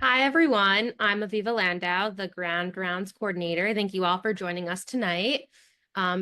Hi, everyone. I'm Aviva Landau, the Ground Rounds Coordinator. Thank you all for joining us tonight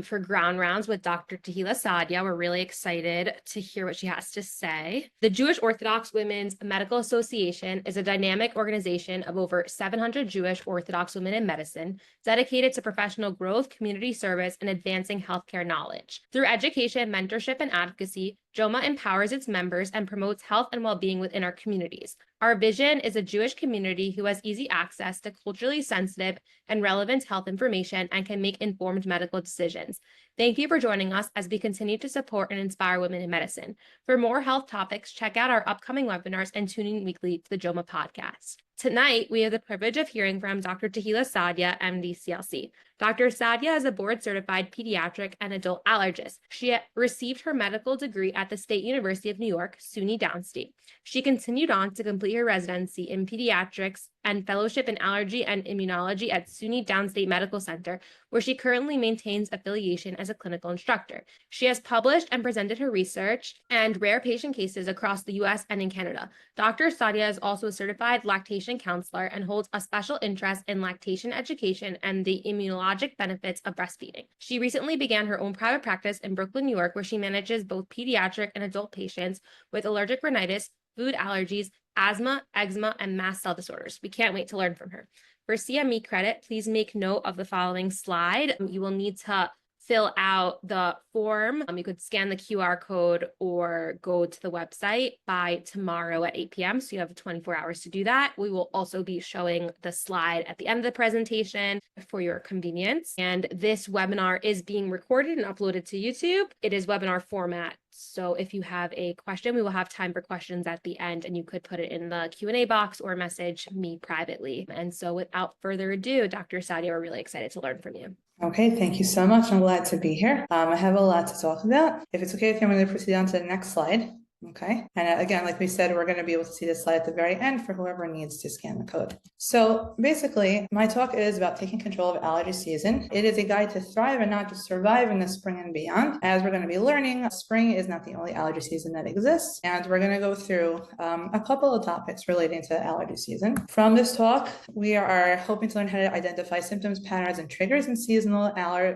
for Ground Rounds with Dr. Tehila Sadia. We're really excited to hear what she has to say. The Jewish Orthodox Women's Medical Association is a dynamic organization of over 700 Jewish Orthodox women in medicine dedicated to professional growth, community service, and advancing healthcare knowledge. Through education, mentorship, and advocacy, JOMA empowers its members and promotes health and well-being within our communities. Our vision is a Jewish community who has easy access to culturally sensitive and relevant health information and can make informed medical decisions. Thank you for joining us as we continue to support and inspire women in medicine. For more health topics, check out our upcoming webinars and tune in weekly to the JOMA podcast. Tonight, we have the privilege of hearing from Dr. Tehila Sadia, MD, CLC. Dr. Sadia is a board-certified pediatric and adult allergist. She received her medical degree at the State University of New York, SUNY Downstate. She continued on to complete her residency in pediatrics and fellowship in allergy and immunology at SUNY Downstate Medical Center, where she currently maintains affiliation as a clinical instructor. She has published and presented her research and rare patient cases across the US and in Canada. Dr. Sadia is also a certified lactation counselor and holds a special interest in lactation education and the immunologic benefits of breastfeeding. She recently began her own private practice in Brooklyn, New York, where she manages both pediatric and adult patients with allergic rhinitis, food allergies, asthma, eczema, and mast cell disorders. We can't wait to learn from her. For CME credit, please make note of the following slide. You will need to fill out the form. You could scan the QR code or go to the website by tomorrow at 8 p.m. So you have 24 hours to do that. We will also be showing the slide at the end of the presentation for your convenience. And this webinar is being recorded and uploaded to YouTube. It is webinar format. So if you have a question, we will have time for questions at the end, and you could put it in the Q&A box or message me privately. And so without further ado, Dr. Sadia, we're really excited to learn from you. Okay, thank you so much. I'm glad to be here. I have a lot to talk about. If it's okay with you, I'm going to proceed on to the next slide. Okay, and again, like we said, we're going to be able to see this slide at the very end for whoever needs to scan the code. So basically, my talk is about taking control of allergy season. It is a guide to thrive and not just survive in the spring and beyond. As we're going to be learning, spring is not the only allergy season that exists, and we're going to go through a couple of topics relating to allergy season. From this talk, we are hoping to learn how to identify symptoms, patterns, and triggers in seasonal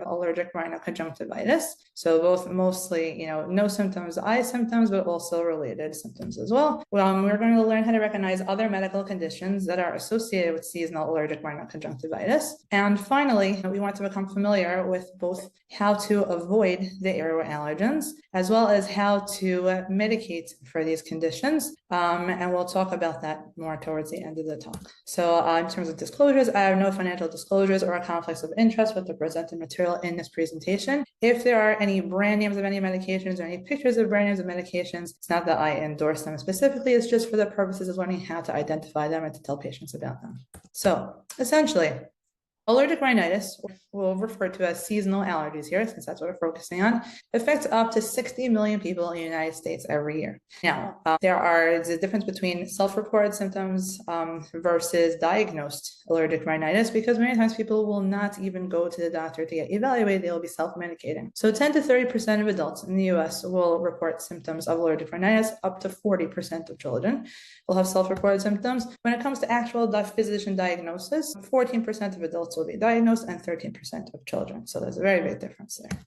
allergic rhinoconjunctivitis. So both mostly, no symptoms, eye symptoms, but also related symptoms as well. We're going to learn how to recognize other medical conditions that are associated with seasonal allergic rhinoconjunctivitis. And finally, we want to become familiar with both how to avoid the airway allergens, as well as how to medicate for these conditions. And we'll talk about that more towards the end of the talk. So in terms of disclosures, I have no financial disclosures or conflicts of interest with the presented material in this presentation. If there are any brand names of any medications or any pictures of brand names of medications, it's not that I endorse them specifically, it's just for the purposes of learning how to identify them and to tell patients about them. So essentially, allergic rhinitis, we'll refer to as seasonal allergies here, since that's what we're focusing on, affects up to 60 million people in the United States every year. Now, there are the difference between self-reported symptoms versus diagnosed allergic rhinitis, because many times people will not even go to the doctor to get evaluated, they'll be self-medicating. So 10 to 30% of adults in the US will report symptoms of allergic rhinitis, up to 40% of children will have self-reported symptoms. When it comes to actual physician diagnosis, 14% of adults will be diagnosed and 13% of children. So there's a very big difference there.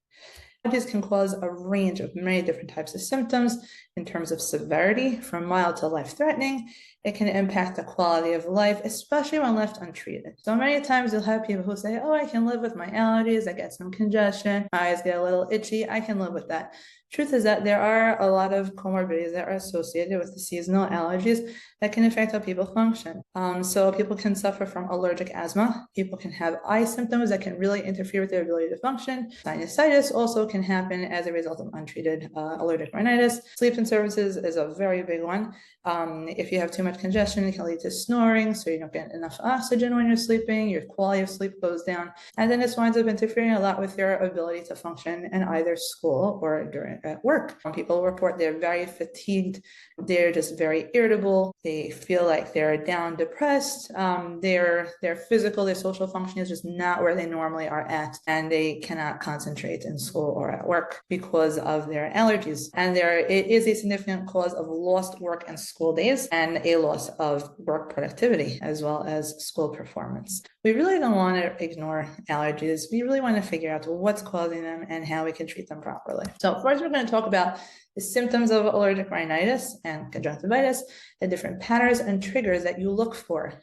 Allergies can cause a range of many different types of symptoms in terms of severity, from mild to life-threatening. It can impact the quality of life, especially when left untreated. So many times you'll have people who say, oh, I can live with my allergies, I get some congestion, my eyes get a little itchy, I can live with that. Truth is that there are a lot of comorbidities that are associated with the seasonal allergies that can affect how people function. So people can suffer from allergic asthma. People can have eye symptoms that can really interfere with their ability to function. Sinusitis also can happen as a result of untreated allergic rhinitis. Sleep disturbances is a very big one. If you have too much congestion, it can lead to snoring, so you don't get enough oxygen when you're sleeping, your quality of sleep goes down, and then this winds up interfering a lot with your ability to function in either school or at work. Some people report they're very fatigued, they're just very irritable, they feel like they're down, depressed, their physical, their social function is just not where they normally are at, and they cannot concentrate in school or at work because of their allergies. And it is a significant cause of lost work and school school days and a loss of work productivity as well as school performance. We really don't want to ignore allergies. We really want to figure out what's causing them and how we can treat them properly. So first, we're going to talk about the symptoms of allergic rhinitis and conjunctivitis, the different patterns and triggers that you look for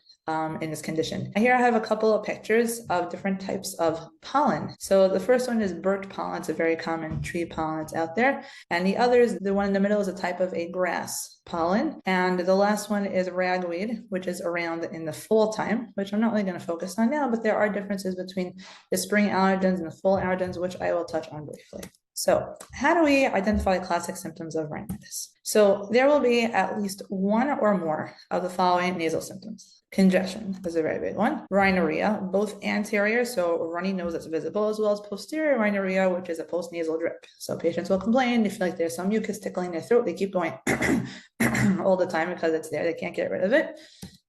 in this condition. Here I have a couple of pictures of different types of pollen. So the first one is birch pollen. It's a very common tree pollen that's out there. And the others, the one in the middle is a type of a grass pollen. And the last one is ragweed, which is around in the fall time, which I'm not really going to focus on now, but there are differences between the spring allergens and the fall allergens, which I will touch on briefly. So how do we identify classic symptoms of rhinitis? So there will be at least one or more of the following nasal symptoms. Congestion is a very big one. Rhinorrhea, both anterior, so a runny nose that's visible, as well as posterior rhinorrhea, which is a postnasal drip. So patients will complain, they feel like there's some mucus tickling their throat. They keep going all the time because it's there. They can't get rid of it.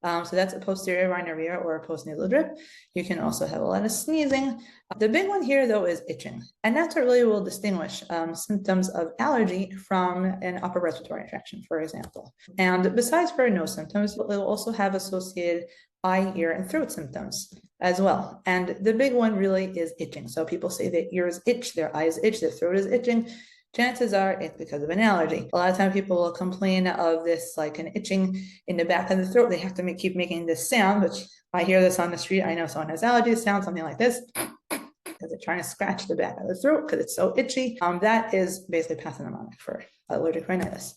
So that's a posterior rhinorrhea or a postnasal drip. You can also have a lot of sneezing. The big one here, though, is itching. And that's what really will distinguish symptoms of allergy from an upper respiratory infection, for example. And besides for nose symptoms, we'll also have associated eye, ear, and throat symptoms as well. And the big one really is itching. So people say their ears itch, their eyes itch, their throat is itching. Chances are it's because of an allergy. A lot of times people will complain of this, like an itching in the back of the throat. They have to keep making this sound, which I hear this on the street. I know someone has allergies, sound something like this, because they're trying to scratch the back of the throat because it's so itchy. That is basically pathognomonic for allergic rhinitis.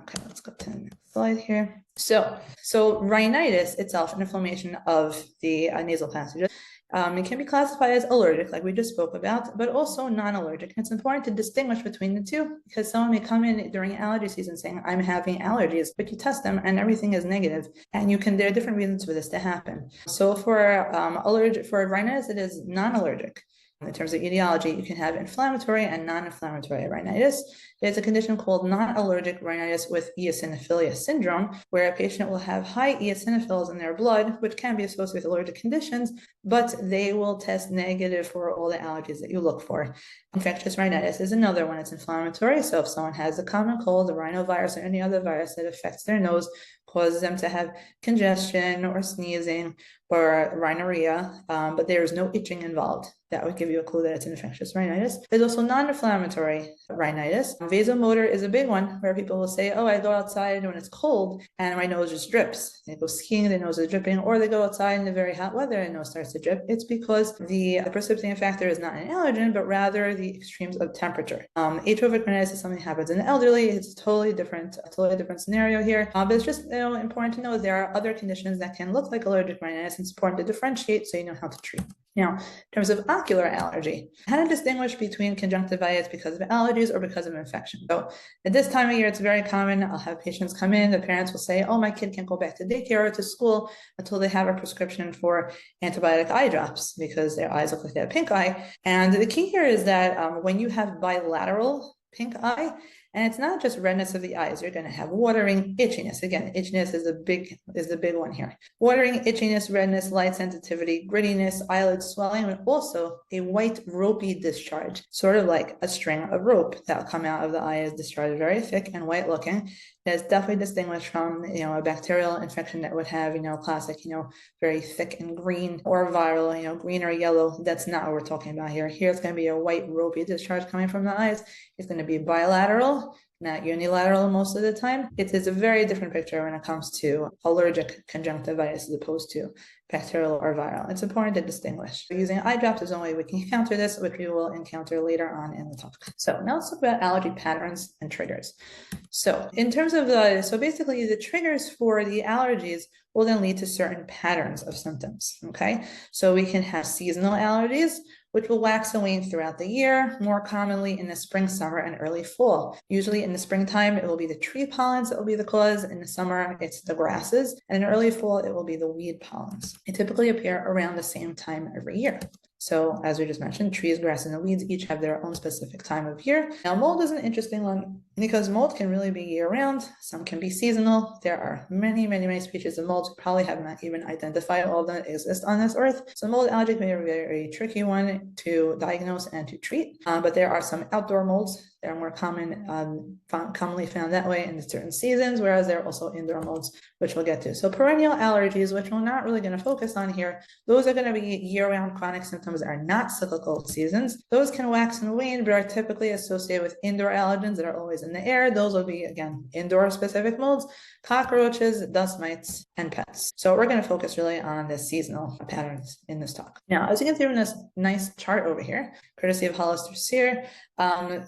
Okay, let's go to the next slide here. So rhinitis itself, an inflammation of the nasal passages. It can be classified as allergic, like we just spoke about, but also non-allergic. It's important to distinguish between the two because someone may come in during allergy season saying, I'm having allergies, but you test them and everything is negative. And there are different reasons for this to happen. So for rhinitis, it is non-allergic. In terms of etiology, you can have inflammatory and non-inflammatory rhinitis. There's a condition called non-allergic rhinitis with eosinophilia syndrome, where a patient will have high eosinophils in their blood, which can be associated with allergic conditions, but they will test negative for all the allergies that you look for. Infectious rhinitis is another one. It's inflammatory. So if someone has a common cold, a rhinovirus, or any other virus that affects their nose, causes them to have congestion or sneezing or rhinorrhea, but there is no itching involved. That would give you a clue that it's infectious rhinitis. There's also non-inflammatory rhinitis. Vasomotor is a big one where people will say, oh, I go outside when it's cold and my nose just drips. They go skiing, their nose is dripping, or they go outside in the very hot weather and nose starts to drip. It's because the precipitating factor is not an allergen, but rather the extremes of temperature. Atrophic rhinitis is something that happens in the elderly. It's a totally different scenario here. But it's just important to know there are other conditions that can look like allergic rhinitis. It's important to differentiate so you know how to treat. Now, in terms of ocular allergy, how to distinguish between conjunctivitis because of allergies or because of infection. So at this time of year, it's very common. I'll have patients come in. The parents will say, oh, my kid can't go back to daycare or to school until they have a prescription for antibiotic eye drops because their eyes look like they have pink eye. And the key here is that when you have bilateral pink eye, and it's not just redness of the eyes. You're going to have watering, itchiness. Again, itchiness is the big one here. Watering, itchiness, redness, light sensitivity, grittiness, eyelid swelling, and also a white ropey discharge, sort of like a string of rope that will come out of the eye is discharged, very thick and white looking. That's definitely distinguished from, a bacterial infection that would have, classic, very thick and green, or viral, green or yellow. That's not what we're talking about here. Here it's going to be a white ropey discharge coming from the eyes. It's going to be bilateral, not unilateral most of the time. It is a very different picture when it comes to allergic conjunctivitis as opposed to bacterial or viral. It's important to distinguish. Using eye drops is the only way we can counter this, which we will encounter later on in the talk. So now let's talk about allergy patterns and triggers. So in terms of basically the triggers for the allergies will then lead to certain patterns of symptoms, okay? So we can have seasonal allergies, which will wax and wane throughout the year, more commonly in the spring, summer, and early fall. Usually in the springtime, it will be the tree pollens that will be the cause. In the summer, it's the grasses. And in early fall, it will be the weed pollens. They typically appear around the same time every year. So as we just mentioned, trees, grasses, and weeds each have their own specific time of year. Now, mold is an interesting one because mold can really be year-round. Some can be seasonal. There are many, many, many species of molds. We probably have not even identified all of them that exist on this earth. So mold allergy can be a very, very tricky one to diagnose and to treat. But there are some outdoor molds They're more commonly found that way in certain seasons, whereas they're also indoor modes, which we'll get to. So perennial allergies, which we're not really going to focus on here, those are going to be year-round chronic symptoms that are not cyclical seasons. Those can wax and wane, but are typically associated with indoor allergens that are always in the air. Those will be, again, indoor specific molds, cockroaches, dust mites, and pets. So we're going to focus really on the seasonal patterns in this talk. Now, as you can see from this nice chart over here, courtesy of Hollister Sear,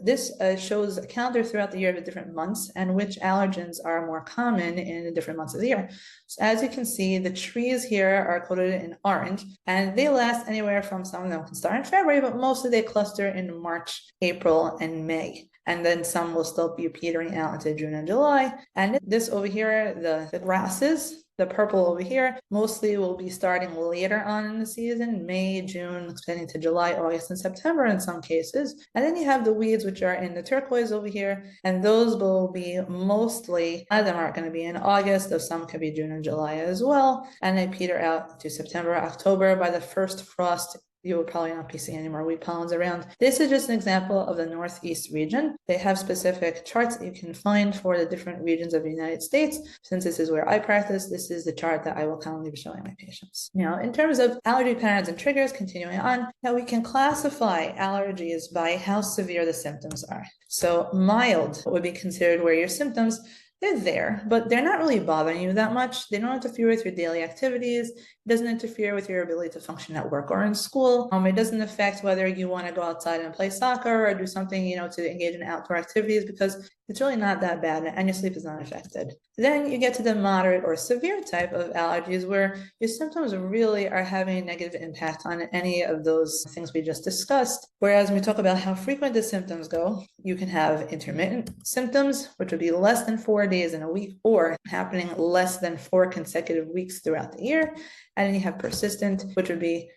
this shows a calendar throughout the year of the different months and which allergens are more common in the different months of the year. So as you can see, the trees here are coded in orange, and they last anywhere from, some of them can start in February, but mostly they cluster in March, April, and May. And then some will still be petering out into June and July. And this over here, the grasses, the purple over here, mostly will be starting later on in the season, May, June, extending to July, August, and September in some cases. And then you have the weeds, which are in the turquoise over here, and those will be mostly, a lot of them aren't going to be in August, though some could be June and July as well. And they peter out to September, October. By the first frost, you will probably not be seeing any more weed pollens around. This is just an example of the Northeast region. They have specific charts that you can find for the different regions of the United States. Since this is where I practice, this is the chart that I will commonly be showing my patients. Now, in terms of allergy patterns and triggers, continuing on, now we can classify allergies by how severe the symptoms are. So mild would be considered where your symptoms, they're there, but they're not really bothering you that much. They don't interfere with your daily activities. It doesn't interfere with your ability to function at work or in school. It doesn't affect whether you want to go outside and play soccer or do something, to engage in outdoor activities, because it's really not that bad and your sleep is not affected. Then you get to the moderate or severe type of allergies where your symptoms really are having a negative impact on any of those things we just discussed. Whereas when we talk about how frequent the symptoms go, you can have intermittent symptoms, which would be less than 4 days in a week or happening less than 4 consecutive weeks throughout the year. And then you have persistent, which would be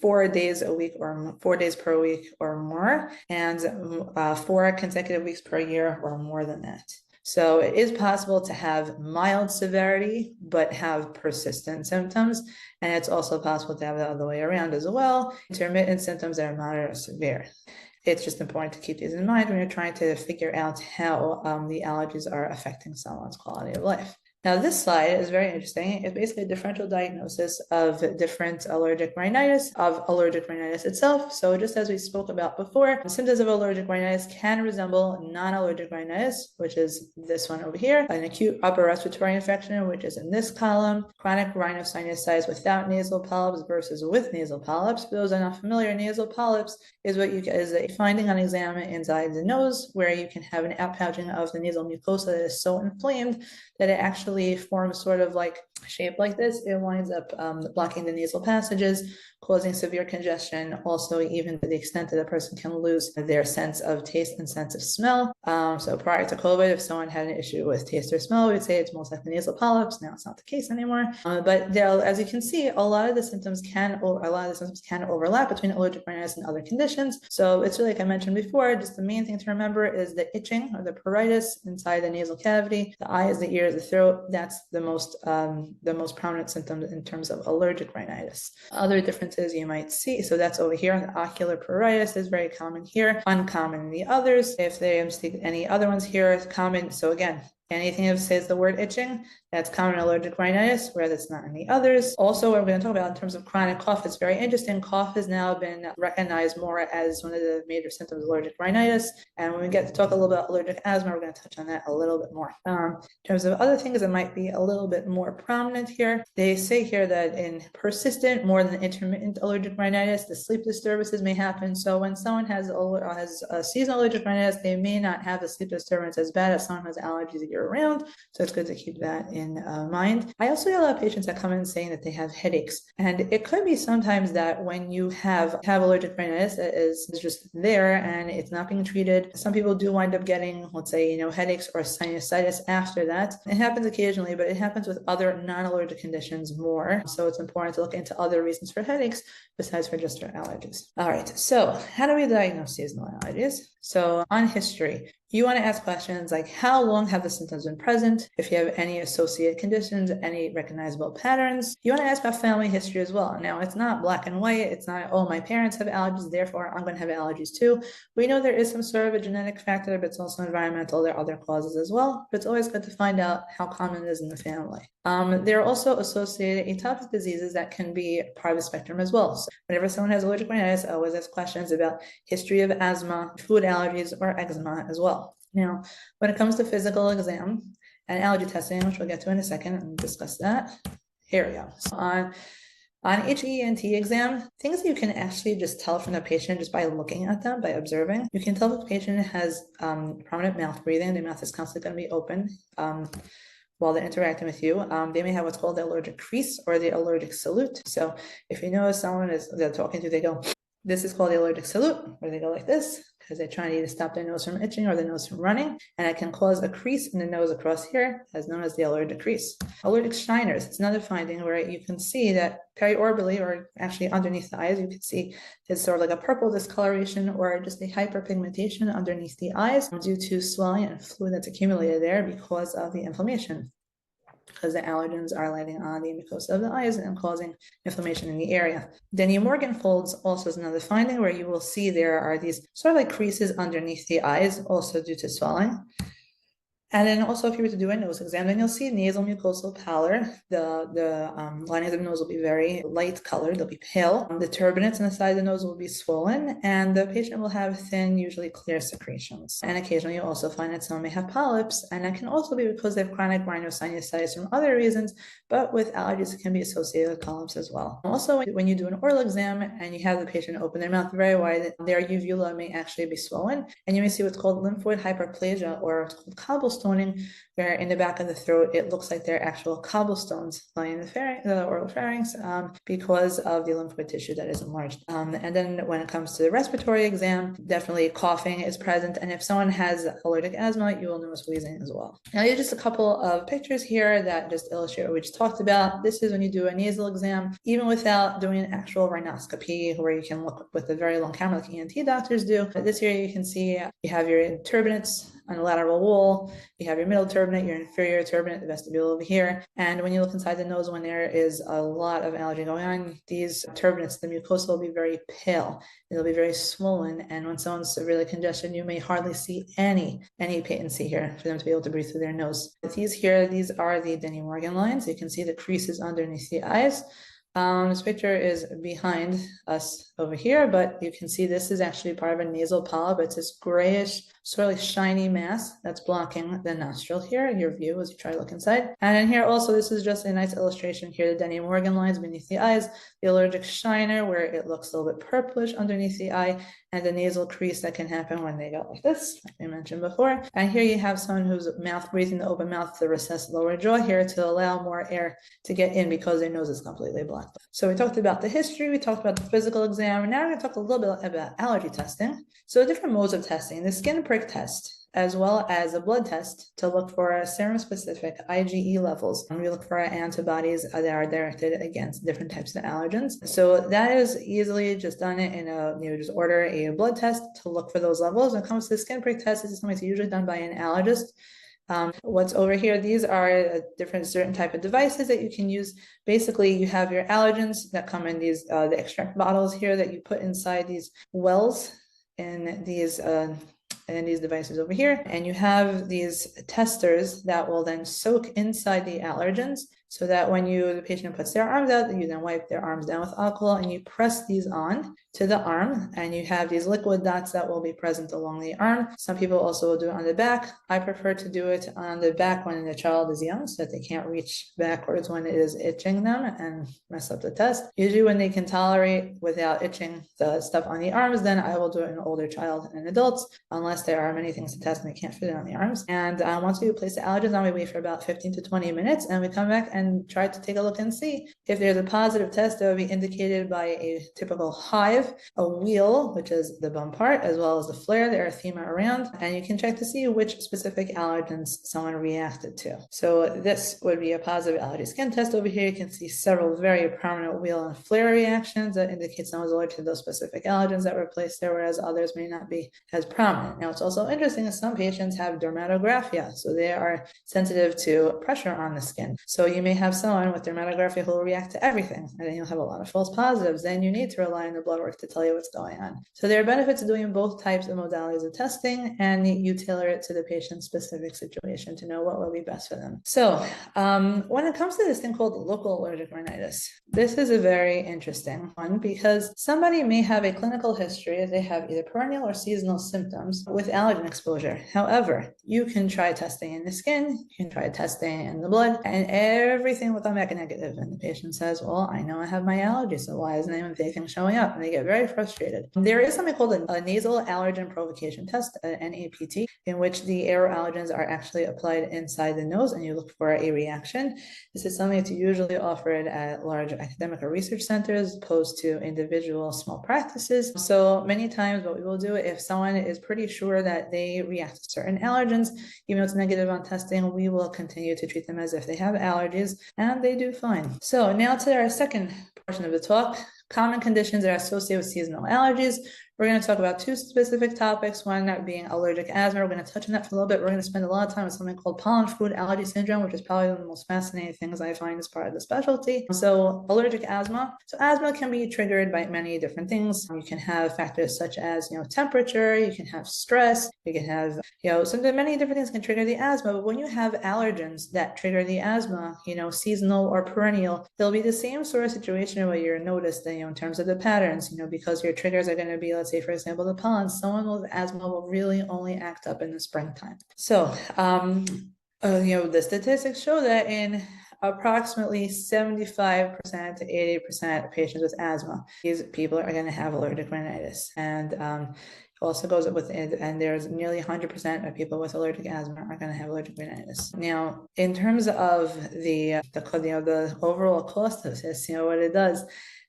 4 days a week or 4 days per week or more, and 4 consecutive weeks per year or more than that. So it is possible to have mild severity, but have persistent symptoms. And it's also possible to have the other way around as well. Intermittent symptoms that are moderate or severe. It's just important to keep these in mind when you're trying to figure out how the allergies are affecting someone's quality of life. Now, this slide is very interesting. It's basically a differential diagnosis of different allergic rhinitis, of allergic rhinitis itself. So just as we spoke about before, symptoms of allergic rhinitis can resemble non-allergic rhinitis, which is this one over here, an acute upper respiratory infection, which is in this column, chronic rhinosinusitis without nasal polyps versus with nasal polyps. For those who are not familiar, nasal polyps is what you get is a finding on exam inside the nose, where you can have an outpouching of the nasal mucosa that is so inflamed that it actually forms sort of like shape like this. It winds up blocking the nasal passages, causing severe congestion, also even to the extent that a person can lose their sense of taste and sense of smell. So prior to COVID, if someone had an issue with taste or smell, we'd say it's most likely nasal polyps. Now it's not the case anymore. But there, as you can see, a lot of the symptoms can overlap between allergic rhinitis and other conditions. So it's really, like I mentioned before, just the main thing to remember is the itching or the pruritus inside the nasal cavity, the eyes, the ears, the throat. That's the most prominent symptoms in terms of allergic rhinitis. Other differences you might see, so that's over here. The ocular pruritus is very common here, uncommon in the others. If they see any other ones here, it's common. So again, anything that says the word itching, that's common allergic rhinitis, where that's not in the others. Also, what we're going to talk about in terms of chronic cough, it's very interesting. Cough has now been recognized more as one of the major symptoms of allergic rhinitis. And when we get to talk a little about allergic asthma, we're going to touch on that a little bit more. In terms of other things that might be a little bit more prominent here, they say here that in persistent, more than intermittent allergic rhinitis, the sleep disturbances may happen. So when someone has a seasonal allergic rhinitis, they may not have a sleep disturbance as bad as someone who has allergies year round. So it's good to keep that in mind. I also get a lot of patients that come in saying that they have headaches, and it could be sometimes that when you have allergic rhinitis that is just there and it's not being treated, some people do wind up getting, let's say, headaches or sinusitis after that. It happens occasionally, but it happens with other non-allergic conditions more. So it's important to look into other reasons for headaches besides for just your allergies. All right, so how do we diagnose seasonal allergies? So on history, You want to ask questions like, how long have the symptoms been present? If you have any associated conditions, any recognizable patterns. You want to ask about family history as well. Now, it's not black and white. It's not, oh, my parents have allergies, therefore I'm going to have allergies too. We know there is some sort of a genetic factor, but it's also environmental. There are other causes as well. But it's always good to find out how common it is in the family. There are also associated atopic diseases that can be part of the spectrum as well. So whenever someone has allergic rhinitis, I always ask questions about history of asthma, food allergies, or eczema as well. Now, when it comes to physical exam and allergy testing, which we'll get to in a second and discuss that, here we go. So on HENT exam, things that you can actually just tell from the patient just by looking at them, by observing. You can tell if the patient has prominent mouth breathing, the mouth is constantly going to be open while they're interacting with you. They may have what's called the allergic crease or the allergic salute. So if you notice someone they're talking to, they go, this is called the allergic salute, where they go like this, because they're trying to either stop their nose from itching or their nose from running, and it can cause a crease in the nose across here, as known as the allergic crease. Allergic shiners, it's another finding where you can see that periorbitally, or actually underneath the eyes, you can see it's sort of like a purple discoloration or just a hyperpigmentation underneath the eyes due to swelling and fluid that's accumulated there because of the inflammation, because the allergens are lighting on the mucosa of the eyes and causing inflammation in the area. Denny Morgan folds also is another finding where you will see there are these sort of like creases underneath the eyes, also due to swelling. And then also, if you were to do a nose exam, then you'll see nasal mucosal pallor. The linings of the nose will be very light colored, they'll be pale. The turbinates on the side of the nose will be swollen, and the patient will have thin, usually clear secretions. And occasionally you'll also find that someone may have polyps, and that can also be because they have chronic rhinosinusitis from other reasons, but with allergies, it can be associated with polyps as well. Also, when you do an oral exam and you have the patient open their mouth very wide, their uvula may actually be swollen, and you may see what's called lymphoid hyperplasia, or what's called cobblestoning, where in the back of the throat it looks like they're actual cobblestones lining the oral pharynx because of the lymphoid tissue that is enlarged. And then when it comes to the respiratory exam, definitely coughing is present, and if someone has allergic asthma, you will notice wheezing as well. Now, here's just a couple of pictures here that just illustrate what we just talked about. This is when you do a nasal exam, even without doing an actual rhinoscopy, where you can look with a very long camera like ENT doctors do. This here you can see you have your turbinates on the lateral wall, you have your middle turbinate, your inferior turbinate, the vestibule over here. And when you look inside the nose, when there is a lot of allergy going on, these turbinates, the mucosa will be very pale. It'll be very swollen. And when someone's severely congested, you may hardly see any patency here for them to be able to breathe through their nose. These are the Denny Morgan lines. You can see the creases underneath the eyes. This picture is behind us over here, but you can see this is actually part of a nasal polyp. It's this grayish, sort of like shiny mass that's blocking the nostril here, your view as you try to look inside. And then here also, this is just a nice illustration here, the Denny Morgan lines beneath the eyes, the allergic shiner where it looks a little bit purplish underneath the eye, and the nasal crease that can happen when they go like this, like we mentioned before. And here you have someone who's mouth breathing, the open mouth, the recessed lower jaw here to allow more air to get in because their nose is completely blocked. So we talked about the history, we talked about the physical exam, and now we're going to talk a little bit about allergy testing. So different modes of testing, the skin prick test, as well as a blood test to look for serum-specific IgE levels. And we look for antibodies that are directed against different types of allergens. So that is easily just done in just order a blood test to look for those levels. When it comes to the skin prick test, this is something that's usually done by an allergist. What's over here, these are certain type of devices that you can use. Basically, you have your allergens that come in these the extract bottles here that you put inside these wells in these devices over here, and you have these testers that will then soak inside the allergens, so that when the patient puts their arms out, you then wipe their arms down with alcohol and you press these on to the arm, and you have these liquid dots that will be present along the arm. Some people also will do it on the back. I prefer to do it on the back when the child is young, so that they can't reach backwards when it is itching them and mess up the test. Usually when they can tolerate without itching the stuff on the arms, then I will do it in an older child and adults, unless there are many things to test and they can't fit it on the arms. And once we place the allergens on, we wait for about 15 to 20 minutes, and we come back and try to take a look and see if there's a positive test that would be indicated by a typical hive, a wheal, which is the bum part, as well as the flare, the erythema around, and you can check to see which specific allergens someone reacted to. So this would be a positive allergy skin test. Over here, you can see several very prominent wheal and flare reactions that indicate someone's allergic to those specific allergens that were placed there, whereas others may not be as prominent. Now, it's also interesting that some patients have dermatographia, so they are sensitive to pressure on the skin. So you may have someone with dermatographia who will react to everything, and then you'll have a lot of false positives. Then you need to rely on the blood work to tell you what's going on. So there are benefits of doing both types of modalities of testing, and you tailor it to the patient's specific situation to know what will be best for them. So when it comes to this thing called local allergic rhinitis, this is a very interesting one because somebody may have a clinical history, they have either perennial or seasonal symptoms with allergen exposure. However, you can try testing in the skin, you can try testing in the blood, and everything will come back negative. And the patient says, well, I know I have my allergy, so why isn't anything showing up? And they get very frustrated. There is something called a nasal allergen provocation test, an NAPT, in which the air allergens are actually applied inside the nose and you look for a reaction. This is something that's usually offered at large academic or research centers opposed to individual small practices. So many times what we will do, if someone is pretty sure that they react to certain allergens, even though it's negative on testing, we will continue to treat them as if they have allergies, and they do fine. So now to our second portion of the talk, common conditions that are associated with seasonal allergies. We're going to talk about two specific topics, one being allergic asthma. We're going to touch on that for a little bit. We're going to spend a lot of time on something called pollen food allergy syndrome, which is probably one of the most fascinating things I find as part of the specialty. So allergic asthma. So asthma can be triggered by many different things. You can have factors such as, temperature, you can have stress, you can have, so many different things can trigger the asthma. But when you have allergens that trigger the asthma, seasonal or perennial, there'll be the same sort of situation where you're noticed that, in terms of the patterns, because your triggers are going to be, let's say, for example, the pollen, someone with asthma will really only act up in the springtime. So, the statistics show that in approximately 75% to 80% of patients with asthma, these people are going to have allergic rhinitis. And also goes with it, and there's nearly 100% of people with allergic asthma are going to have allergic rhinitis. Now, in terms of the overall cost of this, what it does,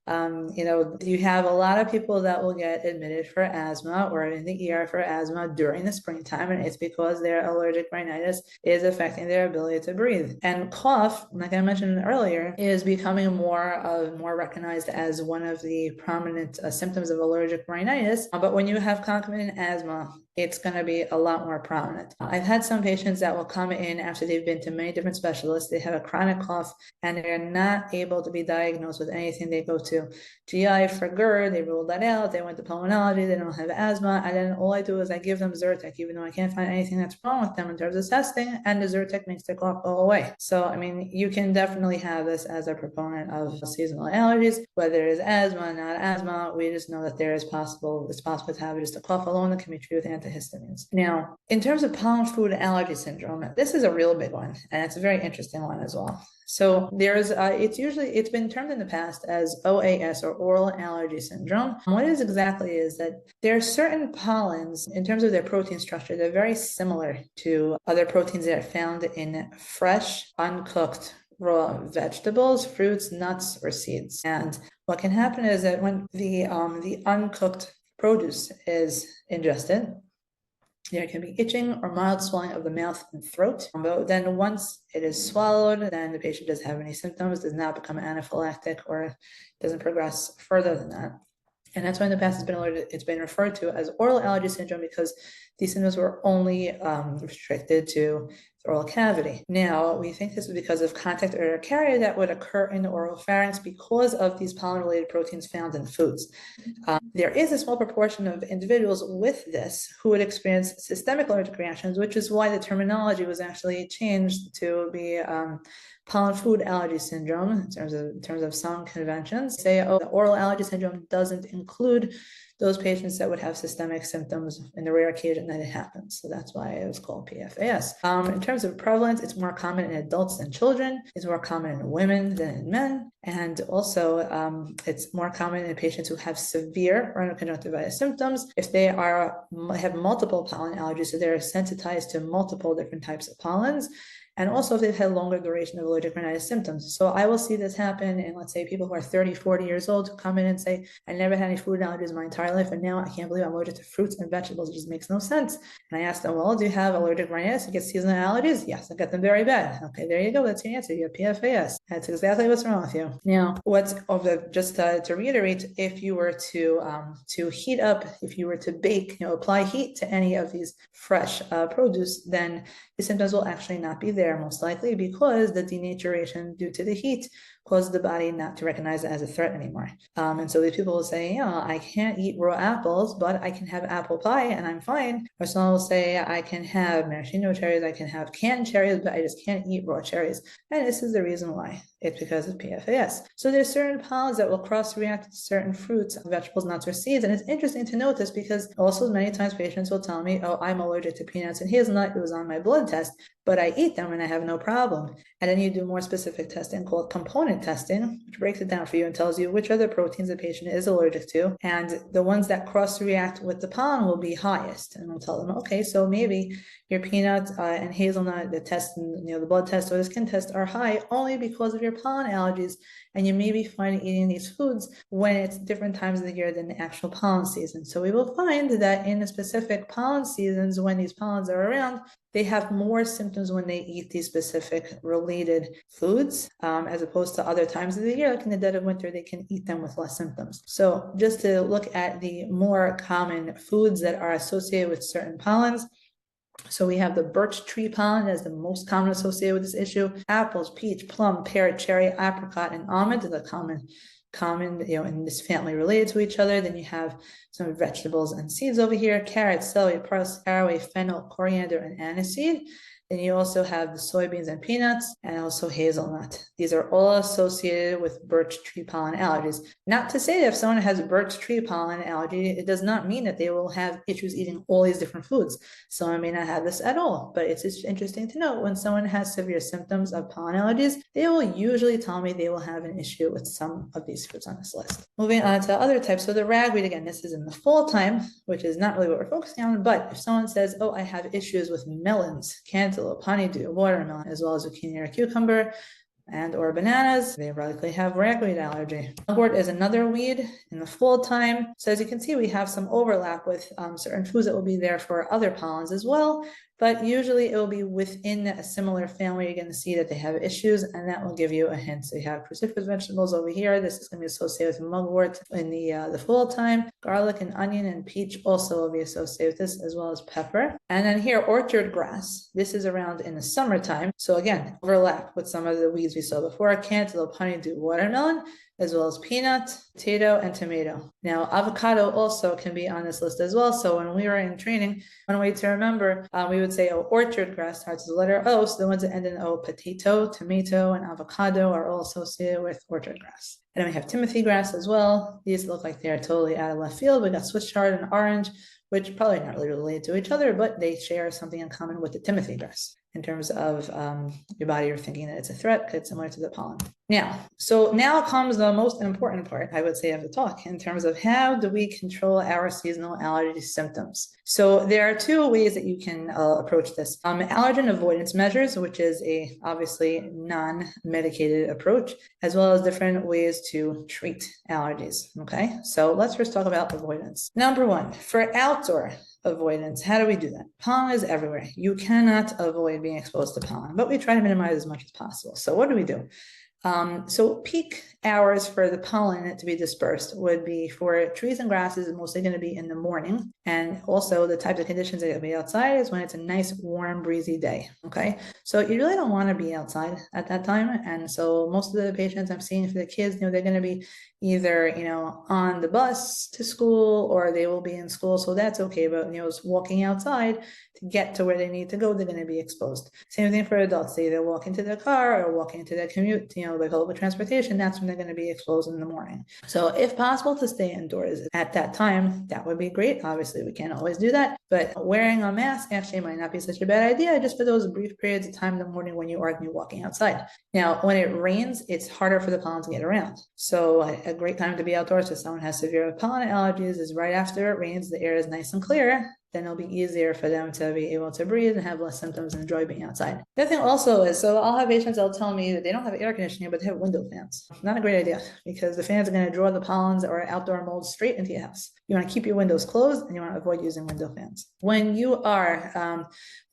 you have a lot of people that will get admitted for asthma or in the ER for asthma during the springtime, and it's because their allergic rhinitis is affecting their ability to breathe. And cough, like I mentioned earlier, is becoming more recognized as one of the prominent symptoms of allergic rhinitis. But when you have concomitant asthma, it's going to be a lot more prominent. I've had some patients that will come in after they've been to many different specialists. They have a chronic cough and they're not able to be diagnosed with anything. They go to GI for GERD, they ruled that out. They went to pulmonology, they don't have asthma. And then all I do is I give them Zyrtec, even though I can't find anything that's wrong with them in terms of testing, and the Zyrtec makes their cough go away. So, you can definitely have this as a proponent of seasonal allergies, whether it is asthma, not asthma. We just know that it's possible to have just a cough alone that can be treated with antihistamines. Now, in terms of pollen food allergy syndrome, this is a real big one, and it's a very interesting one as well. So there's, it's been termed in the past as OAS, or oral allergy syndrome. What it is exactly is that there are certain pollens, in terms of their protein structure, they're very similar to other proteins that are found in fresh, uncooked, raw vegetables, fruits, nuts, or seeds. And what can happen is that when the uncooked produce is ingested, there can be itching or mild swelling of the mouth and throat. But then once it is swallowed, then the patient doesn't have any symptoms, does not become anaphylactic, or doesn't progress further than that. And that's why in the past it's been referred to as oral allergy syndrome, because these symptoms were only restricted to the oral cavity. Now, we think this is because of contact urticaria that would occur in the oral pharynx because of these pollen-related proteins found in foods. There is a small proportion of individuals with this who would experience systemic allergic reactions, which is why the terminology was actually changed to be pollen food allergy syndrome in terms of some conventions. Say, the oral allergy syndrome doesn't include those patients that would have systemic symptoms in the rare occasion that it happens. So that's why it was called PFAS. In terms of prevalence, it's more common in adults than children. It's more common in women than in men. And also, it's more common in patients who have severe rhinoconjunctivitis symptoms. If they have multiple pollen allergies, so they're sensitized to multiple different types of pollens, and also if they've had longer duration of allergic rhinitis symptoms. So I will see this happen in, let's say, people who are 30, 40 years old who come in and say, I never had any food allergies my entire life, and now I can't believe I'm allergic to fruits and vegetables. It just makes no sense. And I ask them, well, do you have allergic rhinitis? You get seasonal allergies? Yes, I get them very bad. Okay, there you go. That's your answer. You have PFAS. That's exactly what's wrong with you. Now, just to reiterate, if you were to heat up, if you were to bake, apply heat to any of these fresh produce, then the symptoms will actually not be there, most likely, because the denaturation due to the heat causes the body not to recognize it as a threat anymore. And so these people will say, I can't eat raw apples, but I can have apple pie and I'm fine. Or someone will say, I can have maraschino cherries, I can have canned cherries, but I just can't eat raw cherries. And this is the reason why. It's because of PFAS. So there's certain pollens that will cross-react to certain fruits, vegetables, nuts, or seeds. And it's interesting to note this because also many times patients will tell me, I'm allergic to peanuts and hazelnut. It was on my blood test, but I eat them and I have no problem. And then you do more specific testing called component testing, which breaks it down for you and tells you which other proteins the patient is allergic to. And the ones that cross-react with the pollen will be highest. And we'll tell them, okay, so maybe your peanut and hazelnut, the test, the blood test or the skin test are high only because of your pollen allergies, and you may be fine eating these foods when it's different times of the year than the actual pollen season. So we will find that in the specific pollen seasons, when these pollens are around, they have more symptoms when they eat these specific related foods, as opposed to other times of the year, like in the dead of winter, they can eat them with less symptoms. So just to look at the more common foods that are associated with certain pollens. So we have the birch tree pollen as the most common associated with this issue. Apples, peach, plum, pear, cherry, apricot, and almond are the common, in this family related to each other. Then you have some vegetables and seeds over here: carrots, celery, parsley, caraway, fennel, coriander, and aniseed. Then you also have the soybeans and peanuts, and also hazelnut. These are all associated with birch tree pollen allergies. Not to say that if someone has a birch tree pollen allergy, it does not mean that they will have issues eating all these different foods. Someone may not have this at all, but it's just interesting to note when someone has severe symptoms of pollen allergies, they will usually tell me they will have an issue with some of these foods on this list. Moving on to other types. So the ragweed, again, this is in the fall time, which is not really what we're focusing on, but if someone says, I have issues with melons, cantaloupe, honeydew, watermelon, as well as zucchini or cucumber, and or bananas, they likely have ragweed allergy. Mugwort is another weed in the fall time. So as you can see, we have some overlap with certain foods that will be there for other pollens as well. But usually it will be within a similar family. You're going to see that they have issues, and that will give you a hint. So you have cruciferous vegetables over here. This is going to be associated with mugwort in the fall time. Garlic and onion and peach also will be associated with this, as well as pepper. And then here, orchard grass. This is around in the summertime. So again, overlap with some of the weeds we saw before: cantaloupe, honeydew, watermelon, as well as peanut, potato, and tomato. Now, avocado also can be on this list as well. So when we were in training, one way to remember, we would say, orchard grass starts with the letter O. So the ones that end in O, potato, tomato, and avocado are all associated with orchard grass. And then we have Timothy grass as well. These look like they're totally out of left field. We got Swiss chard and orange, which probably not really related to each other, but they share something in common with the Timothy grass in terms of your body are thinking that it's a threat, because it's similar to the pollen. Now comes the most important part, I would say, of the talk in terms of how do we control our seasonal allergy symptoms. So there are two ways that you can approach this. Allergen avoidance measures, which is a obviously non-medicated approach, as well as different ways to treat allergies. Okay, so let's first talk about avoidance. Number one, for outdoor avoidance, how do we do that? Pollen is everywhere. You cannot avoid being exposed to pollen, but we try to minimize as much as possible. So what do? So peak hours for the pollen to be dispersed would be for trees and grasses, mostly going to be in the morning. And also the types of conditions that are going to be outside is when it's a nice, warm, breezy day. Okay. So you really don't want to be outside at that time. And so most of the patients I'm seeing for the kids, they're going to be either, on the bus to school, or they will be in school. So that's okay. But, walking outside to get to where they need to go, they're going to be exposed. Same thing for adults. They either walk into their car or walk into their commute, by public transportation. That's when they're going to be exposed in the morning. So if possible to stay indoors at that time, that would be great. Obviously, we can't always do that, but wearing a mask actually might not be such a bad idea, just for those brief periods of time in the morning when you are going to be walking outside. Now, when it rains, it's harder for the pollen to get around. So a great time to be outdoors if someone has severe pollen allergies is right after it rains. The air is nice and clear. then it'll be easier for them to be able to breathe and have less symptoms and enjoy being outside. The other thing also is, so I'll have patients that'll tell me that they don't have air conditioning, but they have window fans. Not a great idea, because the fans are going to draw the pollens or outdoor molds straight into your house. You want to keep your windows closed, and you want to avoid using window fans. When you are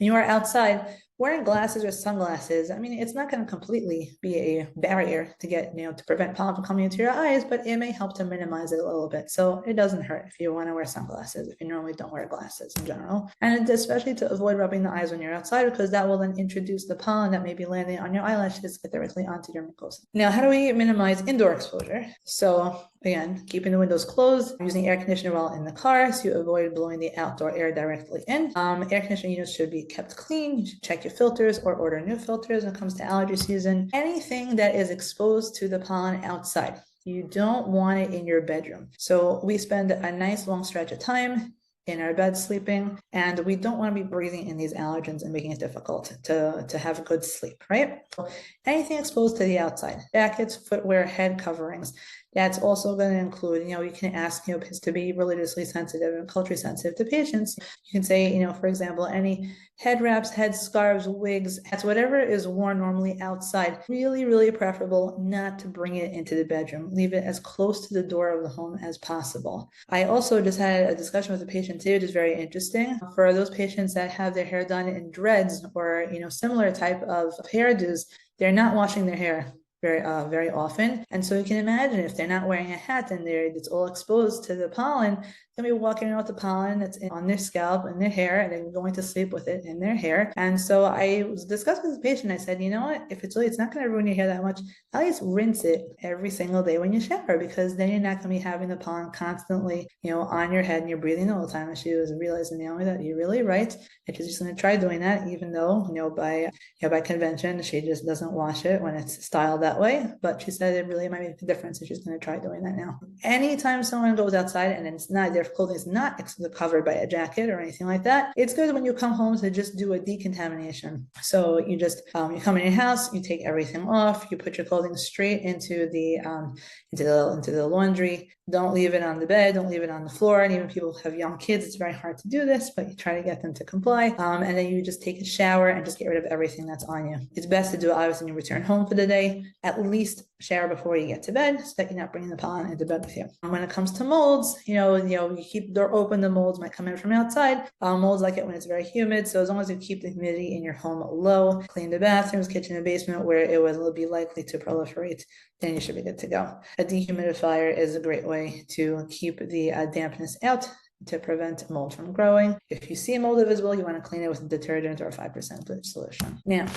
outside, wearing glasses or sunglasses, I mean, it's not going to completely be a barrier to get, to prevent pollen from coming into your eyes, but it may help to minimize it a little bit. So it doesn't hurt if you want to wear sunglasses, if you normally don't wear glasses in general. And especially to avoid rubbing the eyes when you're outside, because that will then introduce the pollen that may be landing on your eyelashes directly onto your mucosa. Now, how do we minimize indoor exposure? So again, keeping the windows closed, using air conditioner while in the car so you avoid blowing the outdoor air directly in. Air conditioning units should be kept clean. You should check your filters or order new filters when it comes to allergy season. Anything that is exposed to the pollen outside, you don't want it in your bedroom. So we spend a nice long stretch of time in our bed sleeping, and we don't want to be breathing in these allergens and making it difficult to have good sleep, right? So anything exposed to the outside, jackets, footwear, head coverings, that's also going to include, you can ask, to be religiously sensitive and culturally sensitive to patients. You can say, for example, any head wraps, head scarves, wigs, hats, whatever is worn normally outside, really, really preferable not to bring it into the bedroom. Leave it as close to the door of the home as possible. I also just had a discussion with a patient today, which is very interesting. For those patients that have their hair done in dreads or, similar type of hairdos, they're not washing their hair very often. And so you can imagine if they're not wearing a hat and it's all exposed to the pollen, they'll be walking around with the pollen that's on their scalp and their hair, and then going to sleep with it in their hair. And so I was discussing with the patient. I said, you know what, if it's not going to ruin your hair that much, at least rinse it every single day when you shower, because then you're not going to be having the pollen constantly, on your head and you're breathing all the time. And she was realizing, Naomi, that you're really right. And she's just going to try doing that, even though, by convention, she just doesn't wash it when it's styled that way. But she said it really might make a difference, and she's going to try doing that now. Anytime someone goes outside and it's not, their clothing is not covered by a jacket or anything like that, it's good when you come home to just do a decontamination. So you just you come in your house, you take everything off, you put your clothing straight into the laundry. Don't leave it on the bed, don't leave it on the floor. And even people who have young kids, it's very hard to do this, but you try to get them to comply. And then you just take a shower and just get rid of everything that's on you. It's best to do it obviously when you return home for the day. At least shower before you get to bed, so that you're not bringing the pollen into bed with you. And when it comes to molds, you keep the door open, the molds might come in from outside. Molds like it when it's very humid. So as long as you keep the humidity in your home low, clean the bathrooms, kitchen, and basement where it will be likely to proliferate, then you should be good to go. A dehumidifier is a great way to keep the dampness out to prevent mold from growing. If you see mold visible, you want to clean it with a detergent or a 5% bleach solution. Now,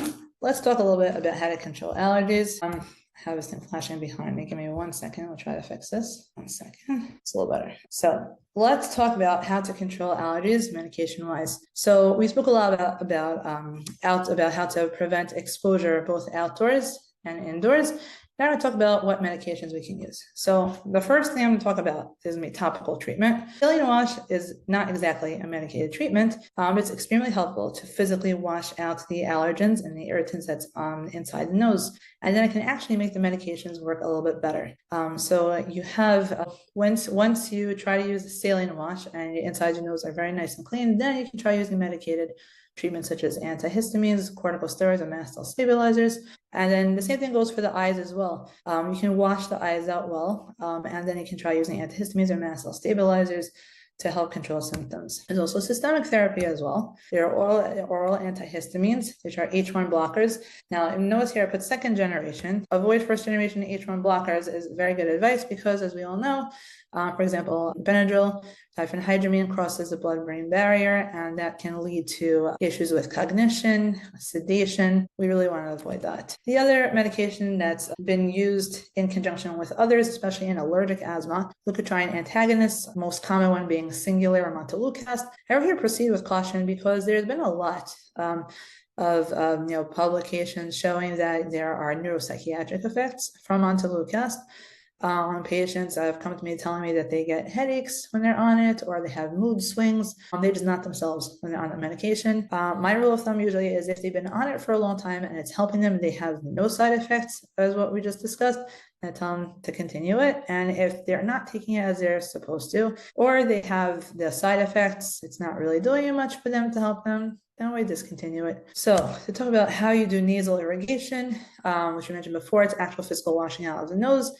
let's talk a little bit about how to control allergies. I have this thing flashing behind me. Give me 1 second. I'll try to fix this. 1 second. It's a little better. So let's talk about how to control allergies medication-wise. So we spoke a lot about how to prevent exposure both outdoors and indoors. Now I'm going to talk about what medications we can use. So the first thing I'm going to talk about is topical treatment. Saline wash is not exactly a medicated treatment. It's extremely helpful to physically wash out the allergens and the irritants that's inside the nose. And then it can actually make the medications work a little bit better. So you have, once you try to use the saline wash and your inside your nose are very nice and clean, then you can try using medicated treatments such as antihistamines, corticosteroids, and mast cell stabilizers. And then the same thing goes for the eyes as well. You can wash the eyes out well, and then you can try using antihistamines or mast cell stabilizers to help control symptoms. There's also systemic therapy as well. There are oral antihistamines, which are H1 blockers. Now, notice here I put second generation. Avoid first generation H1 blockers is very good advice because, as we all know, for example, Benadryl, diphenhydramine crosses the blood-brain barrier, and that can lead to issues with cognition, sedation. We really want to avoid that. The other medication that's been used in conjunction with others, especially in allergic asthma, leukotriene antagonists, most common one being Singulair or montelukast. However, here proceed with caution because there's been a lot of publications showing that there are neuropsychiatric effects from montelukast. On patients that have come to me telling me that they get headaches when they're on it, or they have mood swings. They just not themselves when they're on the medication. My rule of thumb usually is if they've been on it for a long time and it's helping them, they have no side effects, as what we just discussed, I tell them to continue it. And if they're not taking it as they're supposed to, or they have the side effects, it's not really doing much for them to help them, then we discontinue it. So to talk about how you do nasal irrigation, which we mentioned before, it's actual physical washing out of the nose.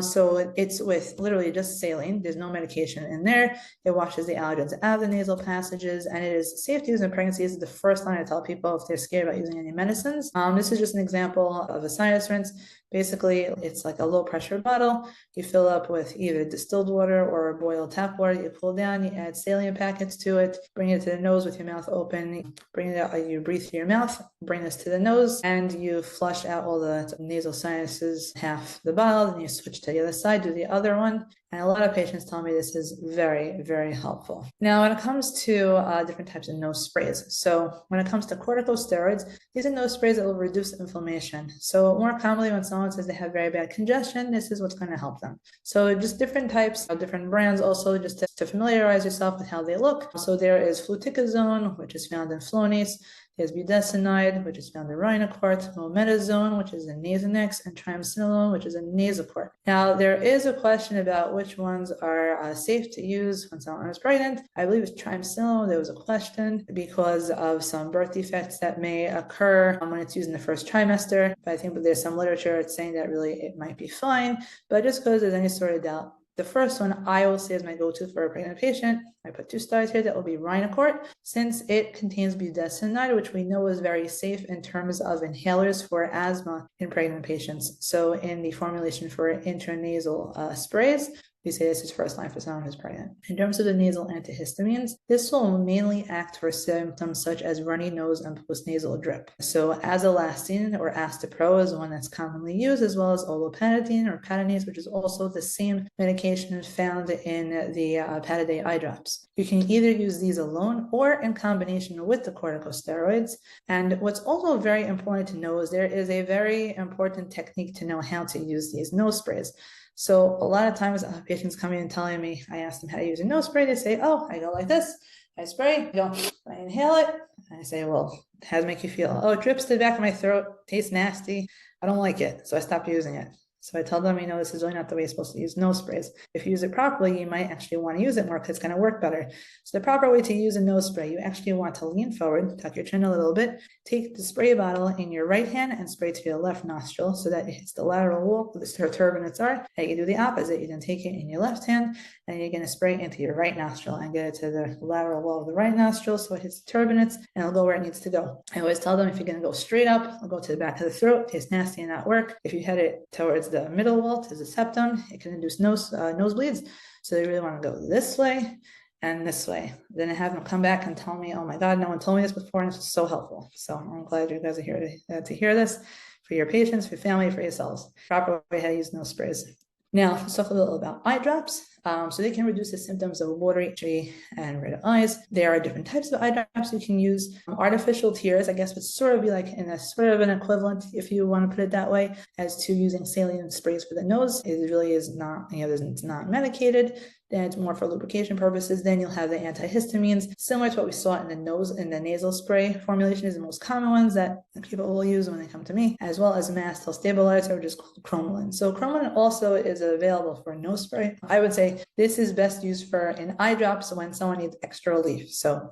So it's with literally just saline. There's no medication in there. It washes the allergens out of the nasal passages, and it is safe to use in pregnancy. This is the first line I tell people if they're scared about using any medicines. This is just an example of a sinus rinse. Basically, it's like a low pressure bottle. You fill up with either distilled water or boiled tap water. You pull down, you add saline packets to it, bring it to the nose with your mouth open, bring it out, you breathe through your mouth, bring this to the nose, and you flush out all the nasal sinuses, half the bottle, then you switch to the other side, do the other one. And a lot of patients tell me this is very, very helpful. Now, when it comes to different types of nose sprays, so when it comes to corticosteroids, these are nose sprays that will reduce inflammation. So more commonly when someone says they have very bad congestion, this is what's going to help them. So just different types of different brands also just to familiarize yourself with how they look. So there is fluticasone, which is found in Flonase. There's budesonide, which is found in Rhinocort, mometasone, which is in Nasonex, and triamcinolone, which is in Nasoport. Now, there is a question about which ones are safe to use when someone is pregnant. I believe it's triamcinolone. There was a question because of some birth defects that may occur when it's used in the first trimester. But I think there's some literature saying that really it might be fine. But just because there's any sort of doubt, the first one I will say is my go-to for a pregnant patient. I put 2 stars here. That will be Rhinocort, since it contains budesonide, which we know is very safe in terms of inhalers for asthma in pregnant patients. So in the formulation for intranasal sprays, we say this is first line for someone who's pregnant. In terms of the nasal antihistamines, this will mainly act for symptoms such as runny nose and postnasal drip. So azolastine or Astepro is one that's commonly used, as well as olopatadine or Patanase, which is also the same medication found in the Pataday eye drops. You can either use these alone or in combination with the corticosteroids. And what's also very important to know is there is a very important technique to know how to use these nose sprays. So a lot of times patients come in and telling me, I ask them how to use a nose spray. They say, oh, I go like this. I spray, I inhale it. And I say, well, how does it make you feel? Oh, it drips to the back of my throat, tastes nasty. I don't like it. So I stopped using it. So I tell them, this is really not the way you're supposed to use nose sprays. If you use it properly, you might actually want to use it more because it's going to work better. So the proper way to use a nose spray, you actually want to lean forward, tuck your chin a little bit, take the spray bottle in your right hand and spray to your left nostril so that it hits the lateral wall where the turbinates are. And you can do the opposite. You can take it in your left hand and you're going to spray into your right nostril and get it to the lateral wall of the right nostril so it hits the turbinates and it'll go where it needs to go. I always tell them if you're going to go straight up, it'll go to the back of the throat, tastes nasty and not work. If you head it towards the middle wall to the septum, it can induce nosebleeds. So they really want to go this way and this way. Then I have them come back and tell me, oh my God, no one told me this before, and it's so helpful. So I'm glad you guys are here to hear this for your patients, for your family, for yourselves. Proper way how to use nose sprays. Now, let's talk a little about eye drops. So they can reduce the symptoms of watery, itchy, and red eyes. There are different types of eye drops you can use. Artificial tears, I guess, would sort of be like in a sort of an equivalent, if you want to put it that way, as to using saline sprays for the nose. It really is not, it's not medicated. Then it's more for lubrication purposes. Then you'll have the antihistamines, similar to what we saw in the nose, in the nasal spray formulation is the most common ones that people will use when they come to me, as well as mast cell stabilizer, which is called cromolyn. So cromolyn also is available for nose spray. I would say this is best used for in eye drops when someone needs extra relief. So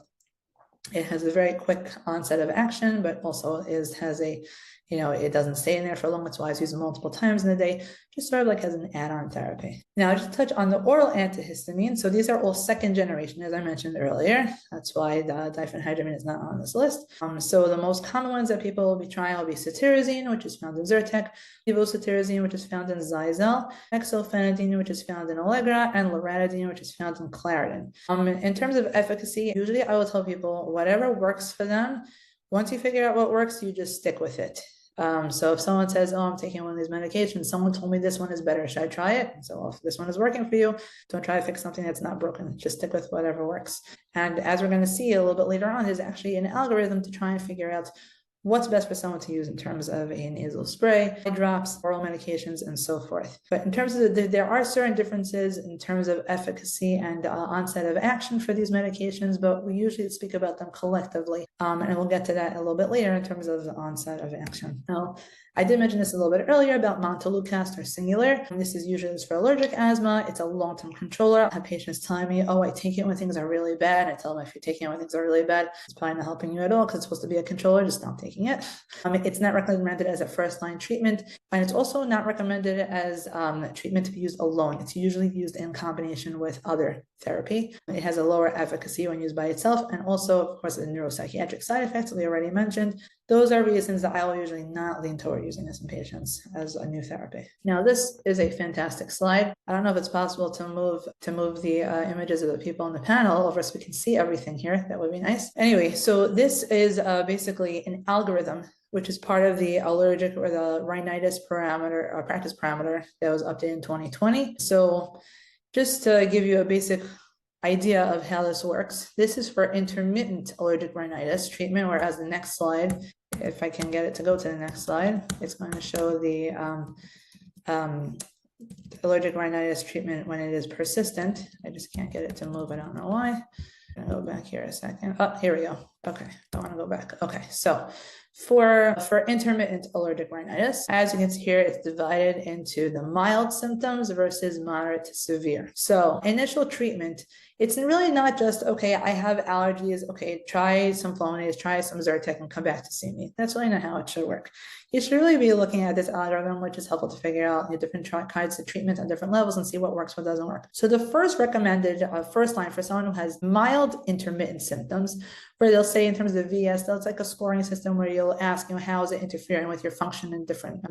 it has a very quick onset of action, but also has a, it doesn't stay in there for long. That's why it's used multiple times in the day, just sort of like as an add-on therapy. Now, just to touch on the oral antihistamine. So these are all second generation, as I mentioned earlier. That's why the diphenhydramine is not on this list. So the most common ones that people will be trying will be cetirizine, which is found in Zyrtec, levocetirizine, which is found in Zyzel, hexofenadine, which is found in Allegra, and loratadine, which is found in Claritin. In terms of efficacy, usually I will tell people whatever works for them. Once you figure out what works, you just stick with it. So if someone says, oh, I'm taking one of these medications, someone told me this one is better, should I try it? So if this one is working for you, don't try to fix something that's not broken, just stick with whatever works. And as we're going to see a little bit later on, there's actually an algorithm to try and figure out what's best for someone to use in terms of a nasal spray, eye drops, oral medications, and so forth. But in terms of there are certain differences in terms of efficacy and onset of action for these medications, but we usually speak about them collectively. And we'll get to that a little bit later in terms of the onset of action. Now, I did mention this a little bit earlier about montelukast or singular. And this is usually used for allergic asthma. It's a long-term controller. I have patients telling me, oh, I take it when things are really bad. I tell them if you're taking it when things are really bad, it's probably not helping you at all because it's supposed to be a controller. Just stop taking it. It's not recommended as a first-line treatment, and it's also not recommended as treatment to be used alone. It's usually used in combination with other therapy. It has a lower efficacy when used by itself, and also, of course, the neuropsychiatric side effects we already mentioned. Those are reasons that I will usually not lean toward using this in patients as a new therapy. Now, this is a fantastic slide. I don't know if it's possible to move the images of the people on the panel over so we can see everything here. That would be nice. Anyway, so this is basically an algorithm which is part of the allergic or the rhinitis parameter or practice parameter that was updated in 2020. So just to give you a basic idea of how this works, this is for intermittent allergic rhinitis treatment, whereas the next slide, if I can get it to go to the next slide, it's going to show the allergic rhinitis treatment when it is persistent. I just can't get it to move. I don't know why. I'm gonna go back here a second. Oh, here we go. Okay, I want to go back. Okay, so for intermittent allergic rhinitis, as you can see here, it's divided into the mild symptoms versus moderate to severe. So initial treatment, it's really not just, okay, I have allergies, okay, try some Flonase, try some Zyrtec and come back to see me. That's really not how it should work. You should really be looking at this algorithm, which is helpful to figure out the different kinds of treatment on different levels and see what works, what doesn't work. So the first recommended first line for someone who has mild intermittent symptoms, where they'll say in terms of VS, it's like a scoring system where you'll ask, how is it interfering with your function in different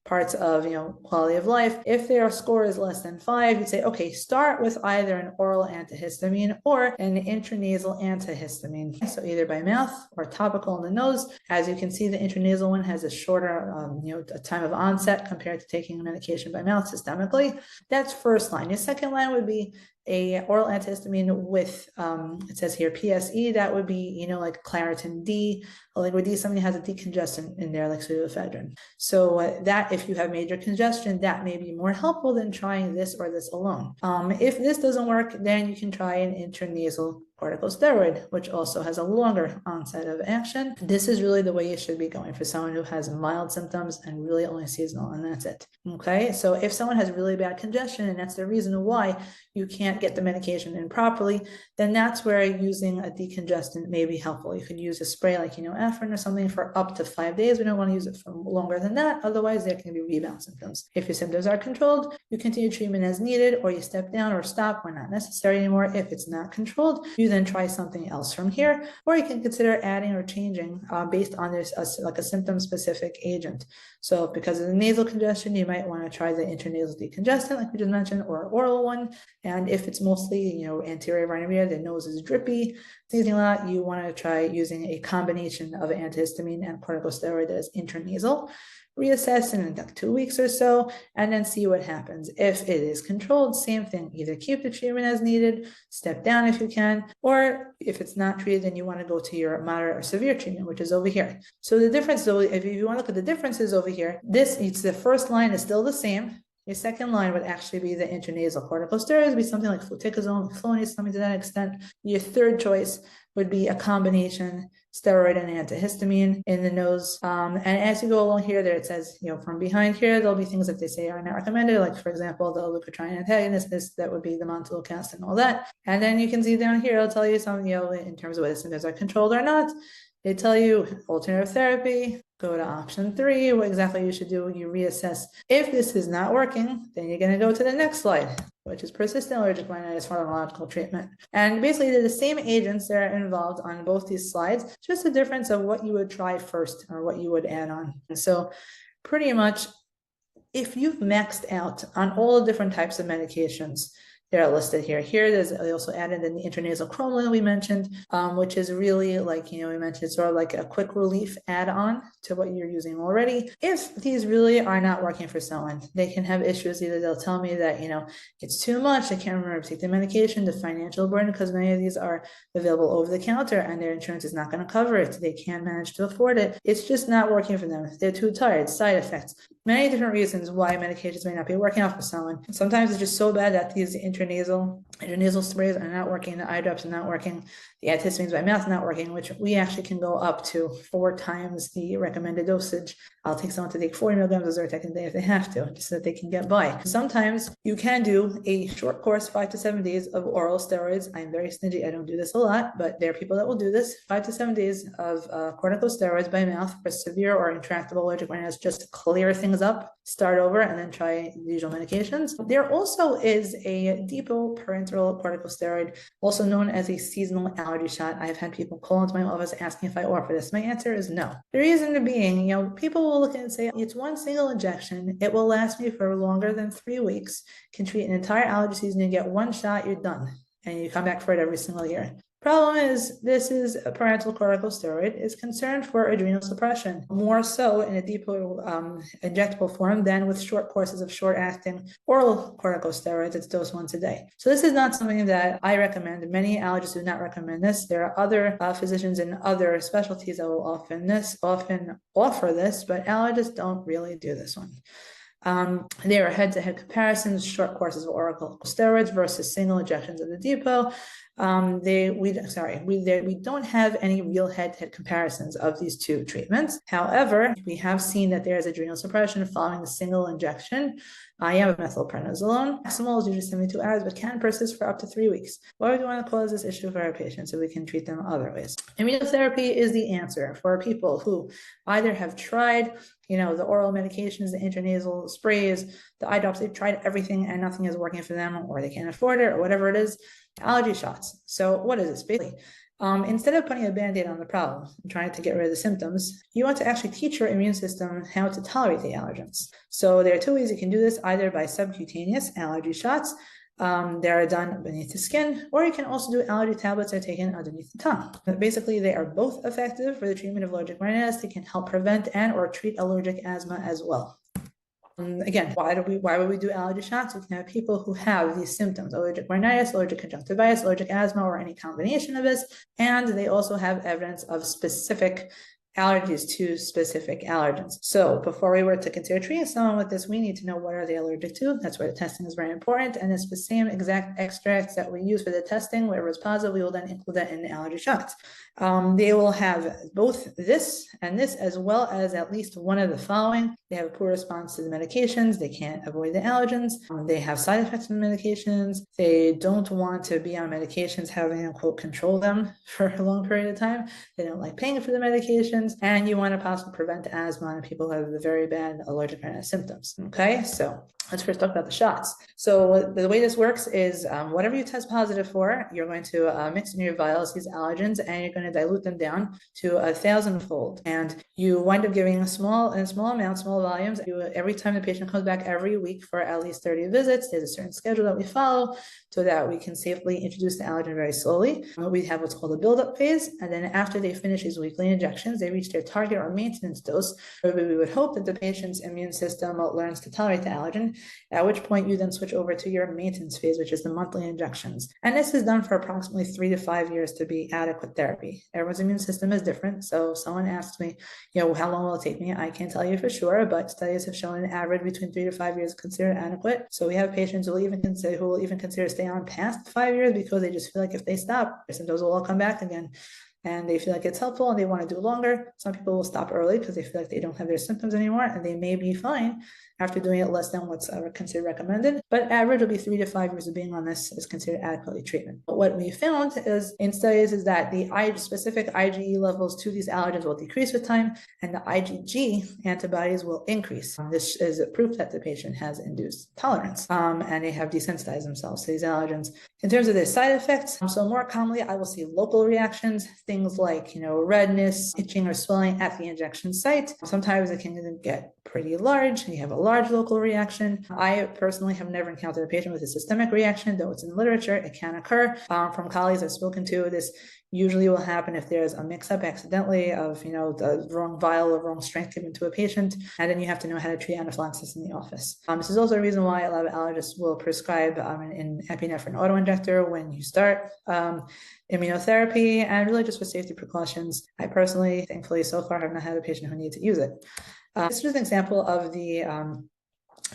parts of, quality of life. If their score is less than 5, you'd say, okay, start with either an oral antihistamine or an intranasal antihistamine. So either by mouth or topical in the nose. As you can see, the intranasal one has a shorter, a time of onset compared to taking medication by mouth systemically. That's first line. Your second line would be a oral antihistamine with, it says here PSE, that would be, like Claritin D, like with D, somebody has a decongestant in there, like pseudoephedrine. So that, if you have major congestion, that may be more helpful than trying this or this alone. If this doesn't work, then you can try an intranasal corticosteroid, which also has a longer onset of action. This is really the way you should be going for someone who has mild symptoms and really only seasonal, and that's it. Okay, so if someone has really bad congestion and that's the reason why you can't get the medication in properly, then that's where using a decongestant may be helpful. You could use a spray like Afrin or something for up to 5 days. We don't want to use it for longer than that. Otherwise, there can be rebound symptoms. If your symptoms are controlled, you continue treatment as needed, or you step down or stop when not necessary anymore. If it's not controlled, you then try something else from here, or you can consider adding or changing based on this, like a symptom-specific agent. So because of the nasal congestion, you might want to try the intranasal decongestant, like we just mentioned, or an oral one. And if it's mostly, anterior rhinorrhea, the nose is drippy, sneezing a lot, you want to try using a combination of antihistamine and corticosteroid that is intranasal. Reassess in like 2 weeks or so, and then see what happens. If it is controlled, same thing, either keep the treatment as needed, step down if you can, or if it's not treated, then you want to go to your moderate or severe treatment, which is over here. So the difference, though, if you want to look at the differences over here, the first line is still the same. Your second line would actually be the intranasal corticosteroids, be something like fluticasone, Flonase, something to that extent. Your third choice would be a combination steroid and antihistamine in the nose. And as you go along here, there it says, from behind here, there'll be things that they say are not recommended, like for example, the leukotriene antagonist, that would be the montelukast and all that. And then you can see down here, it'll tell you something, in terms of whether symptoms are controlled or not. They tell you alternative therapy, go to option 3, what exactly you should do. You reassess. If this is not working, then you're going to go to the next slide, which is persistent allergic rhinitis pharmacological treatment. And basically, they're the same agents that are involved on both these slides, just a difference of what you would try first or what you would add on. And so pretty much, if you've maxed out on all the different types of medications, they're listed here. They also added in the intranasal cromolyn we mentioned, which is really like, we mentioned, sort of like a quick relief add-on to what you're using already. If these really are not working for someone, they can have issues. Either they'll tell me that, it's too much, I can't remember to take the medication, the financial burden, because many of these are available over the counter and their insurance is not going to cover it. They can't manage to afford it. It's just not working for them. They're too tired, side effects, many different reasons why medications may not be working out for someone. Sometimes it's just so bad that these intranasal sprays are not working, the eye drops are not working, the antihistamines by mouth not working, which we actually can go up to 4 times the recommended dosage. I'll take someone to take 40 milligrams of Zyrtec a day if they have to, just so that they can get by. Sometimes you can do a short course, 5 to 7 days of oral steroids. I'm very stingy, I don't do this a lot, but there are people that will do this, 5 to 7 days of corticosteroids by mouth for severe or intractable allergic rhinitis, just to clear things up, start over, and then try the usual medications. There also is a depot parenteral corticosteroid, also known as a seasonal allergy shot. I've had people call into my office asking if I offer this. My answer is no. The reason being, people will look at it and say, it's one single injection. It will last me for longer than 3 weeks, can treat an entire allergy season. You get one shot, you're done. And you come back for it every single year. Problem is, this is a parenteral corticosteroid is concerned for adrenal suppression, more so in a depot injectable form than with short courses of short-acting oral corticosteroids that's dosed once a day. So this is not something that I recommend. Many allergists do not recommend this. There are other physicians in other specialties that will often offer this, but allergists don't really do this one. There are head-to-head comparisons, short courses of oral steroids versus single injections of the depot. We don't have any real head-to-head comparisons of these two treatments. However, we have seen that there is adrenal suppression following a single injection. I am a methylprednisolone. Maximal is usually 72 hours, but can persist for up to 3 weeks. Why would we want to cause this issue for our patients if we can treat them other ways? Immunotherapy is the answer for people who either have tried, the oral medications, the intranasal sprays, the eye drops. They've tried everything and nothing is working for them, or they can't afford it, or whatever it is. Allergy shots. So what is this? Basically, instead of putting a band-aid on the problem and trying to get rid of the symptoms, you want to actually teach your immune system how to tolerate the allergens. So there are 2 ways you can do this, either by subcutaneous allergy shots. They are done beneath the skin, or you can also do allergy tablets that are taken underneath the tongue. But basically, they are both effective for the treatment of allergic rhinitis. They can help prevent and or treat allergic asthma as well. Again, why would we do allergy shots? We can have people who have these symptoms: allergic rhinitis, allergic conjunctivitis, allergic asthma, or any combination of this. And they also have evidence of specific allergies to specific allergens. So before we were to consider treating someone with this, we need to know what are they allergic to. That's why the testing is very important. And it's the same exact extracts that we use for the testing. Wherever it's positive, we will then include that in the allergy shots. They will have both this and this, as well as at least one of the following. They have a poor response to the medications. They can't avoid the allergens. They have side effects from the medications. They don't want to be on medications, having, quote, control them for a long period of time. They don't like paying for the medications. And you want to possibly prevent asthma in people who have the very bad allergic rhinitis symptoms. Okay, so let's first talk about the shots. So the way this works is whatever you test positive for, you're going to mix in your vials these allergens, and you're going to dilute them down to 1,000-fold. And you wind up giving small amounts, small volumes. Every time the patient comes back every week for at least 30 visits, there's a certain schedule that we follow so that we can safely introduce the allergen very slowly. We have what's called a build-up phase, and then after they finish these weekly injections, they reach their target or maintenance dose, where we would hope that the patient's immune system learns to tolerate the allergen, at which point you then switch over to your maintenance phase, which is the monthly injections. And this is done for approximately 3 to 5 years to be adequate therapy. Everyone's immune system is different. So if someone asks me, how long will it take me? I can't tell you for sure, but studies have shown an average between 3 to 5 years considered adequate. So we have patients who will even consider staying on past 5 years because they just feel like if they stop, their symptoms will all come back again. And they feel like it's helpful and they want to do longer. Some people will stop early because they feel like they don't have their symptoms anymore, and they may be fine after doing it less than what's considered recommended. But average will be 3 to 5 years of being on this is considered adequately treatment. But what we found is in studies is that the specific IgE levels to these allergens will decrease with time, and the IgG antibodies will increase. This is a proof that the patient has induced tolerance, and they have desensitized themselves to these allergens. In terms of their side effects, so more commonly, I will see local reactions, things like, redness, itching, or swelling at the injection site. Sometimes it can get pretty large, and you have a large local reaction. I personally have never encountered a patient with a systemic reaction, though it's in the literature, it can occur. From colleagues I've spoken to, this usually will happen if there's a mix-up accidentally of, the wrong vial or wrong strength given to a patient, and then you have to know how to treat anaphylaxis in the office. This is also a reason why a lot of allergists will prescribe an epinephrine autoinjector when you start immunotherapy, and really just for safety precautions. I personally, thankfully, so far have not had a patient who needs to use it. This is an example of the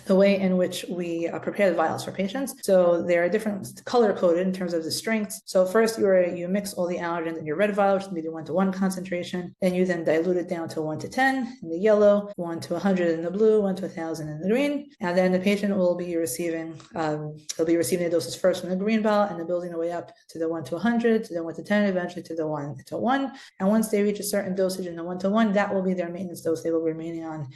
the way in which we prepare the vials for patients. So they are different color coded in terms of the strengths. So first you mix all the allergens in your red vial, which is maybe 1-to-1 concentration. Then you dilute it down to 1-to-10 in the yellow, 1-to-100 in the blue, 1-to-1,000 in the green. And then the patient will be receiving, the doses first from the green vial and then building the way up to the 1-to-100, to the 1-to-10, eventually to the 1-to-1. And once they reach a certain dosage in the 1-to-1, that will be their maintenance dose they will be remaining on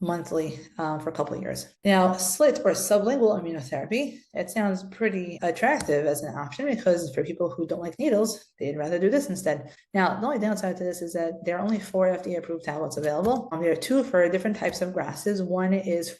monthly for a couple of years. Now, slit or sublingual immunotherapy, it sounds pretty attractive as an option because for people who don't like needles, they'd rather do this instead. Now, the only downside to this is that there are only 4 FDA-approved tablets available. There are 2 for different types of grasses. One is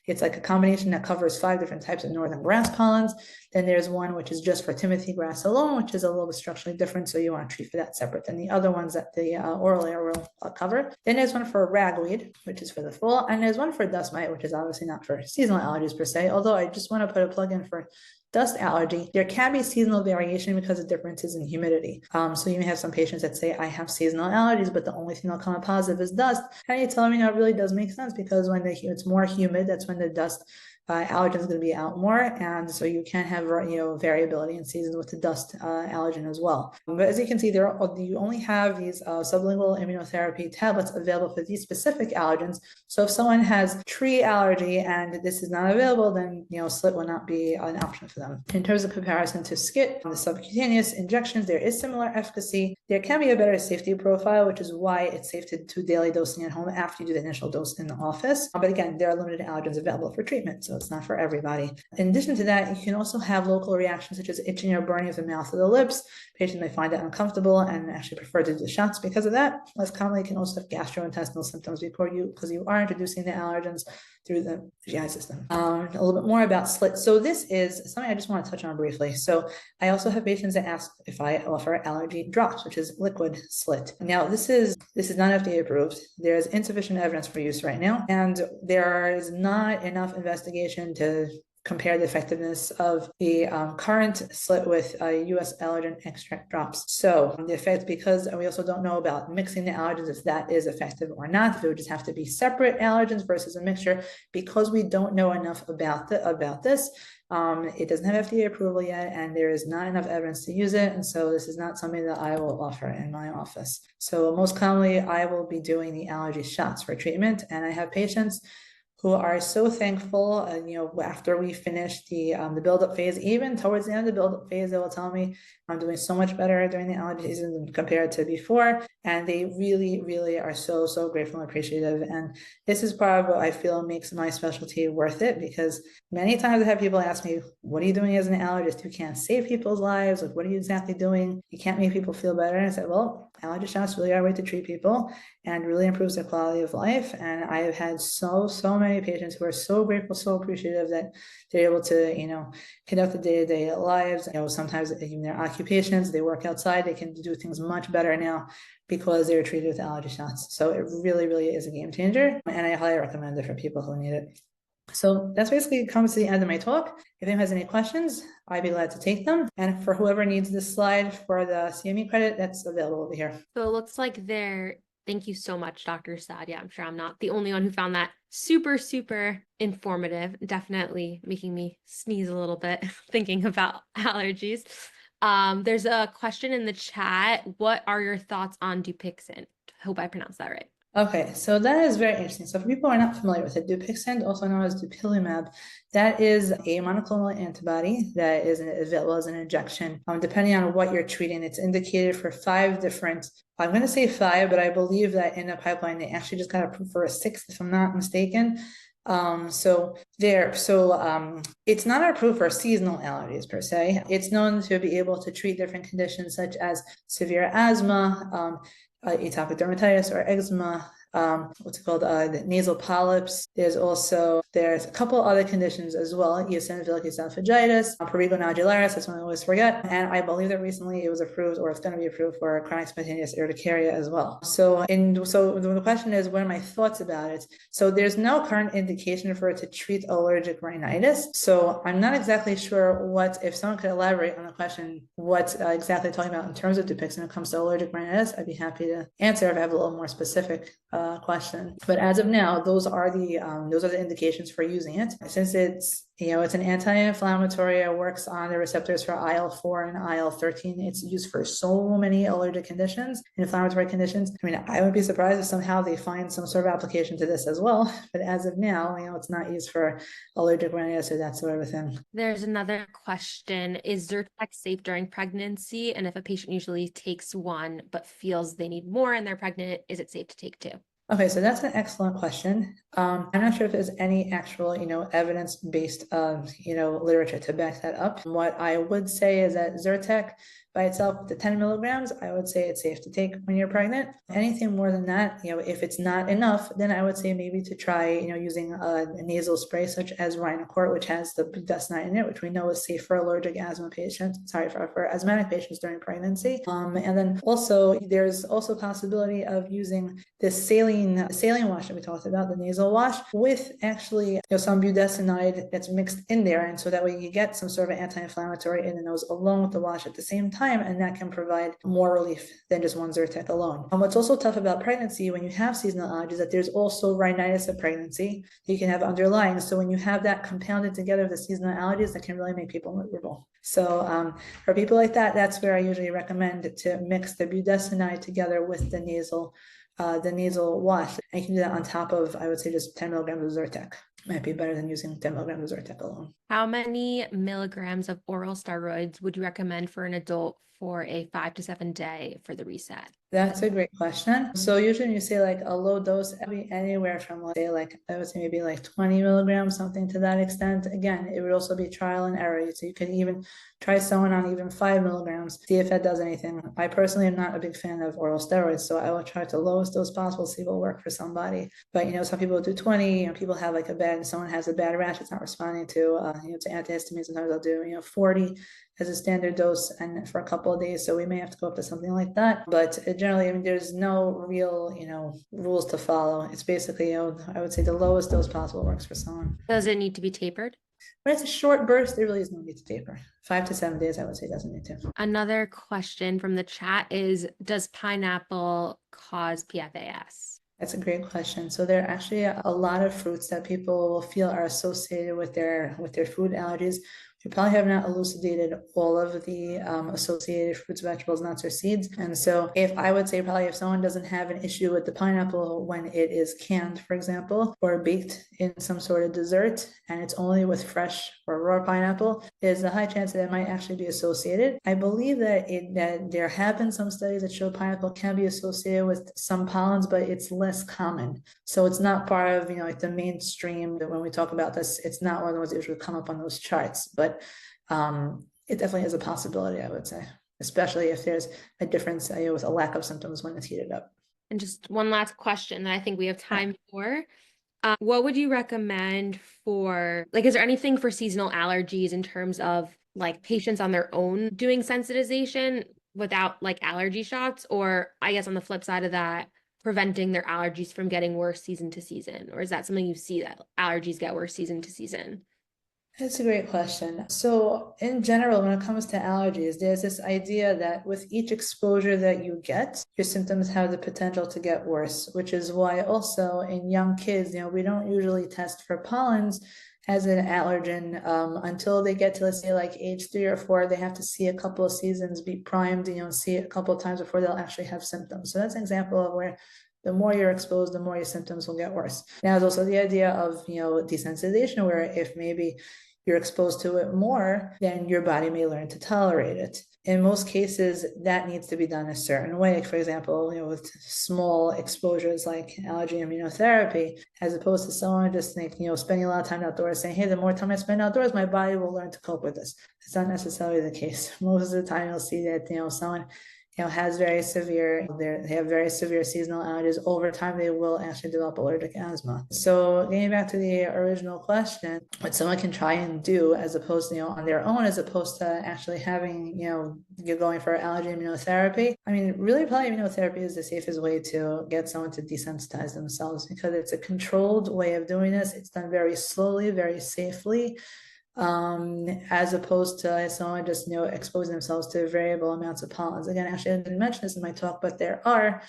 it's like a combination that covers 5 different types of northern grass pollens. Then there's one which is just for Timothy grass alone, which is a little bit structurally different, so you want to treat for that separate than the other ones that the oral layer will cover. Then there's one for ragweed, which is for the fall, and there's one for dust mite, which is obviously not for seasonal allergies per se, although I just want to put a plug in for dust allergy. There can be seasonal variation because of differences in humidity. So you may have some patients that say, I have seasonal allergies, but the only thing that'll come up positive is dust. And you tell them, it really does make sense because when it's more humid, that's when the dust allergen is going to be out more, and so you can have variability in seasons with the dust allergen as well. But as you can see, you only have these sublingual immunotherapy tablets available for these specific allergens. So if someone has tree allergy and this is not available, then slit will not be an option for them. In terms of comparison to SCIT, the subcutaneous injections, there is similar efficacy. There can be a better safety profile, which is why it's safe to do daily dosing at home after you do the initial dose in the office. But again, there are limited allergens available for treatment, so it's not for everybody. In addition to that, you can also have local reactions such as itching or burning of the mouth or the lips. Patients may find that uncomfortable and actually prefer to do the shots because of that. Less commonly, you can also have gastrointestinal symptoms because you are introducing the allergens through the GI system. A little bit more about slit. So this is something I just want to touch on briefly. So I also have patients that ask if I offer allergy drops, which is liquid slit. Now this is not FDA approved. There's insufficient evidence for use right now, and there is not enough investigation to compare the effectiveness of the current slit with US allergen extract drops. So the effect, because we also don't know about mixing the allergens, if that is effective or not, if it would just have to be separate allergens versus a mixture, because we don't know enough about this. It doesn't have FDA approval yet, and there is not enough evidence to use it. And so this is not something that I will offer in my office. So most commonly, I will be doing the allergy shots for treatment. And I have patients who are so thankful, after we finish the build-up phase, even towards the end of the build-up phase, they will tell me I'm doing so much better during the allergy season compared to before, and they really, really are so, so grateful and appreciative. And this is part of what I feel makes my specialty worth it, because many times I have people ask me, what are you doing as an allergist? You can't save people's lives. Like, what are you exactly doing? You can't make people feel better. And I said, well, allergy shots really are a way to treat people and really improves their quality of life. And I have had so many patients who are so grateful, so appreciative that they're able to, conduct the day-to-day lives. Sometimes in their occupations, they work outside, they can do things much better now because they're treated with allergy shots. So it really, really is a game changer. And I highly recommend it for people who need it. So that's basically comes to the end of my talk. If anyone has any questions, I'd be glad to take them. And for whoever needs this slide for the CME credit, that's available over here. So it looks like thank you so much, Dr. Sadia. I'm sure I'm not the only one who found that super, super informative. Definitely making me sneeze a little bit thinking about allergies. There's a question in the chat. What are your thoughts on Dupixent? Hope I pronounced that right. Okay, so that is very interesting. So for people who are not familiar with it, Dupixent, also known as dupilumab, that is a monoclonal antibody that is available as an injection. Depending on what you're treating, it's indicated for 5 different, I'm going to say 5, but I believe that in the pipeline, they actually just got approved for a 6th, if I'm not mistaken. It's not approved for seasonal allergies per se. It's known to be able to treat different conditions such as severe asthma, atopic dermatitis or eczema, the nasal polyps. There's a couple other conditions as well, eosinophilic esophagitis, prurigo nodularis, that's one I always forget. And I believe that recently it was approved, or it's going to be approved, for chronic spontaneous urticaria as well. So the question is, what are my thoughts about it? So there's no current indication for it to treat allergic rhinitis. So I'm not exactly sure if someone could elaborate on the question, what exactly talking about in terms of Dupixent when it comes to allergic rhinitis, I'd be happy to answer if I have a little more specific question. But as of now, those are the indications for using it. Since it's an anti-inflammatory, it works on the receptors for IL-4 and IL-13. It's used for so many allergic conditions, inflammatory conditions. I mean, I would be surprised if somehow they find some sort of application to this as well. But as of now, it's not used for allergic rhinitis or that sort of thing. There's another question. Is Zyrtec safe during pregnancy? And if a patient usually takes one but feels they need more and they're pregnant, is it safe to take two? Okay, so that's an excellent question. I'm not sure if there's any actual, evidence-based, literature to back that up. What I would say is that Zyrtec by itself, the 10 milligrams, I would say it's safe to take when you're pregnant. Anything more than that, if it's not enough, then I would say maybe to try, using a nasal spray such as Rhinocort, which has the budesonide in it, which we know is safe for allergic asthma patients, for asthmatic patients during pregnancy. And then also, there's also possibility of using this saline wash that we talked about, the nasal wash, with actually some budesonide that's mixed in there, and so that way you get some sort of anti-inflammatory in the nose along with the wash at the same time, and that can provide more relief than just one Zyrtec alone. And what's also tough about pregnancy when you have seasonal allergies, that there's also rhinitis of pregnancy that you can have underlying. So when you have that compounded together with the seasonal allergies, that can really make people miserable. So for people like that, that's where I usually recommend to mix the budesonide together with the nasal wash. And you can do that on top of, I would say, just 10 milligrams of Zyrtec. Might be better than using 10 milligrams of Zyrtec alone. How many milligrams of oral steroids would you recommend for an adult for a 5 to 7 day for the reset? That's a great question. So usually when you say like a low dose, anywhere from, let's say, I would say maybe 20 milligrams, something to that extent. Again, it would also be trial and error. So you could even try someone on even 5 milligrams, see if that does anything. I personally am not a big fan of oral steroids, so I will try the lowest dose possible, see what will work for somebody. But some people do 20, people have someone has a bad rash, it's not responding to antihistamine. Sometimes I'll do 40 as a standard dose and for a couple of days. So we may have to go up to something like that. But generally, there's no real, rules to follow. It's basically, I would say the lowest dose possible works for someone. Does it need to be tapered? When it's a short burst, there really is no need to taper. 5 to 7 days, I would say, doesn't need to. Another question from the chat is, does pineapple cause PFAS? That's a great question. So there are actually a lot of fruits that people feel are associated with their food allergies. We probably have not elucidated all of the associated fruits, vegetables, nuts, or seeds. And so I would say probably if someone doesn't have an issue with the pineapple when it is canned, for example, or baked in some sort of dessert, and it's only with fresh or raw pineapple, there's a high chance that it might actually be associated. I believe that there have been some studies that show pineapple can be associated with some pollens, but it's less common. So it's not part of, the mainstream that when we talk about this, it's not one of those that usually come up on those charts, but it definitely is a possibility, I would say, especially if there's a difference with a lack of symptoms when it's heated up. And just one last question that I think we have time for. What would you recommend for, is there anything for seasonal allergies in terms of patients on their own doing sensitization without allergy shots? Or I guess on the flip side of that, preventing their allergies from getting worse season to season? Or is that something you see that allergies get worse season to season? That's a great question. So in general, when it comes to allergies, there's this idea that with each exposure that you get, your symptoms have the potential to get worse, which is why also in young kids, we don't usually test for pollens as an allergen until they get to, let's say, age 3 or 4. They have to see a couple of seasons, be primed, see it a couple of times before they'll actually have symptoms. So that's an example of where the more you're exposed, the more your symptoms will get worse. Now, there's also the idea of, desensitization, where if maybe you're exposed to it more, then your body may learn to tolerate it. In most cases, that needs to be done a certain way. For example, with small exposures like allergy immunotherapy, as opposed to someone just spending a lot of time outdoors saying, hey, the more time I spend outdoors, my body will learn to cope with this. It's not necessarily the case. Most of the time you'll see that, someone has they have very severe seasonal allergies. Over time, they will actually develop allergic asthma. So getting back to the original question, what someone can try and do as opposed to, on their own, as opposed to actually having, you're going for allergy immunotherapy. I mean, really probably immunotherapy is the safest way to get someone to desensitize themselves, because it's a controlled way of doing this. It's done very slowly, very safely. As opposed to someone just exposing themselves to variable amounts of pollens. Again, actually, I didn't mention this in my talk, but there are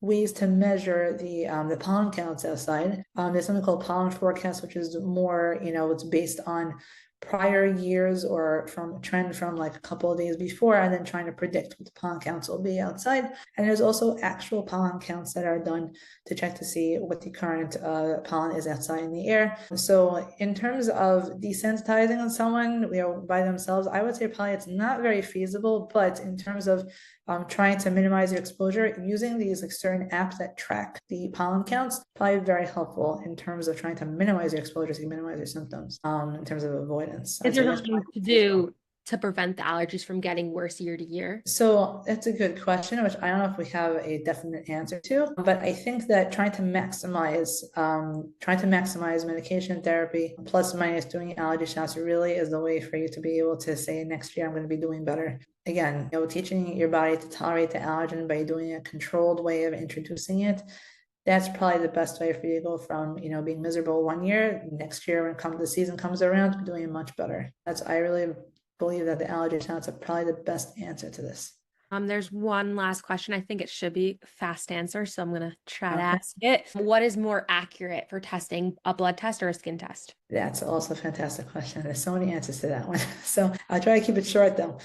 ways to measure the pollen counts outside. There's something called pollen forecast, which is more, it's based on prior years or from a trend from like a couple of days before, and then trying to predict what the pollen counts will be outside. And there's also actual pollen counts that are done to check to see what the current pollen is outside in the air. So in terms of desensitizing on someone, by themselves, I would say probably it's not very feasible, but in terms of trying to minimize your exposure, using these like certain apps that track the pollen counts, probably very helpful in terms of trying to minimize your exposure, so you minimize your symptoms in terms of avoidance. Is I'd there say that's something to do to prevent the allergies from getting worse year to year? so that's a good question, which I don't know if we have a definite answer to, but I think that trying to maximize medication therapy plus minus doing allergy shots really is the way for you to be able to say next year I'm going to be doing better. Again, teaching your body to tolerate the allergen by doing a controlled way of introducing it. That's probably the best way for you to go from, being miserable one year, next year when the season comes around, to be doing much better. I really believe that the allergy shots are probably the best answer to this. There's one last question. I think it should be fast answer, so I'm gonna try to Okay. ask it. What is more accurate for testing, a blood test or a skin test? That's also a fantastic question. There's so many answers to that one. So I'll try to keep it short though.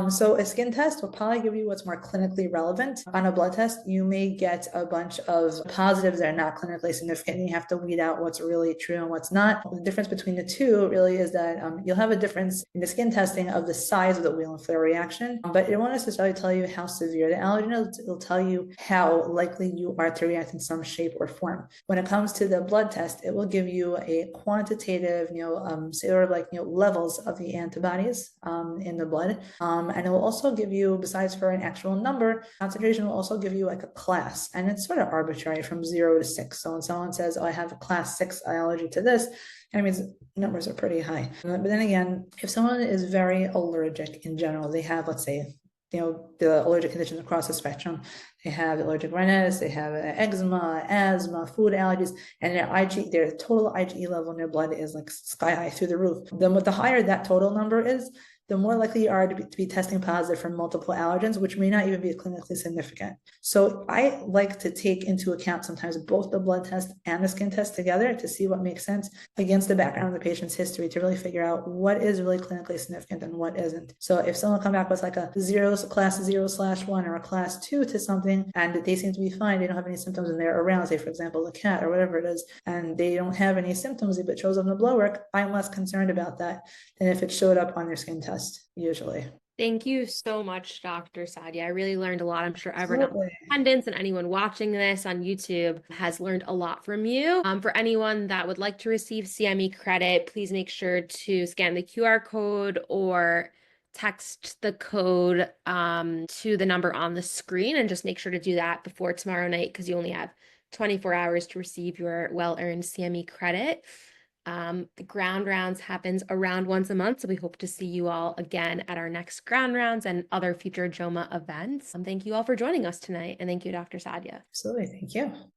So a skin test will probably give you what's more clinically relevant. On a blood test, you may get a bunch of positives that are not clinically significant. And you have to weed out what's really true and what's not. The difference between the two really is that you'll have a difference in the skin testing of the size of the wheel and flare reaction, but it won't necessarily tell you how severe the allergen is. It'll tell you how likely you are to react in some shape or form. When it comes to the blood test, it will give you a quantitative, sort of like, levels of the antibodies in the blood. And it will also give you, besides for an actual number, concentration will also give you like a class. And it's sort of arbitrary from 0 to 6. So when someone says, oh, I have a class 6 allergy to this, that means numbers are pretty high. But then again, if someone is very allergic in general, they have, let's say, the allergic conditions across the spectrum. They have allergic rhinitis, they have eczema, asthma, food allergies, and their total IgE level in their blood is like sky high through the roof. Then the higher that total number is, the more likely you are to be testing positive for multiple allergens, which may not even be clinically significant. So I like to take into account sometimes both the blood test and the skin test together to see what makes sense against the background of the patient's history to really figure out what is really clinically significant and what isn't. So if someone come back with like a class 0/1 or a class 2 to something, and they seem to be fine, they don't have any symptoms and they're around, say for example, the cat or whatever it is, and they don't have any symptoms, if it shows up in the blood work, I'm less concerned about that than if it showed up on their skin test. Usually. Thank you so much, Dr. Sadia. I really learned a lot. I'm sure everyone Absolutely. in attendance and anyone watching this on YouTube has learned a lot from you. For anyone that would like to receive CME credit, please make sure to scan the QR code or text the code to the number on the screen, and just make sure to do that before tomorrow night because you only have 24 hours to receive your well-earned CME credit. The ground rounds happens around once a month, so we hope to see you all again at our next ground rounds and other future JOMA events. Thank you all for joining us tonight, and thank you, Dr. Sadia. Absolutely. Thank you.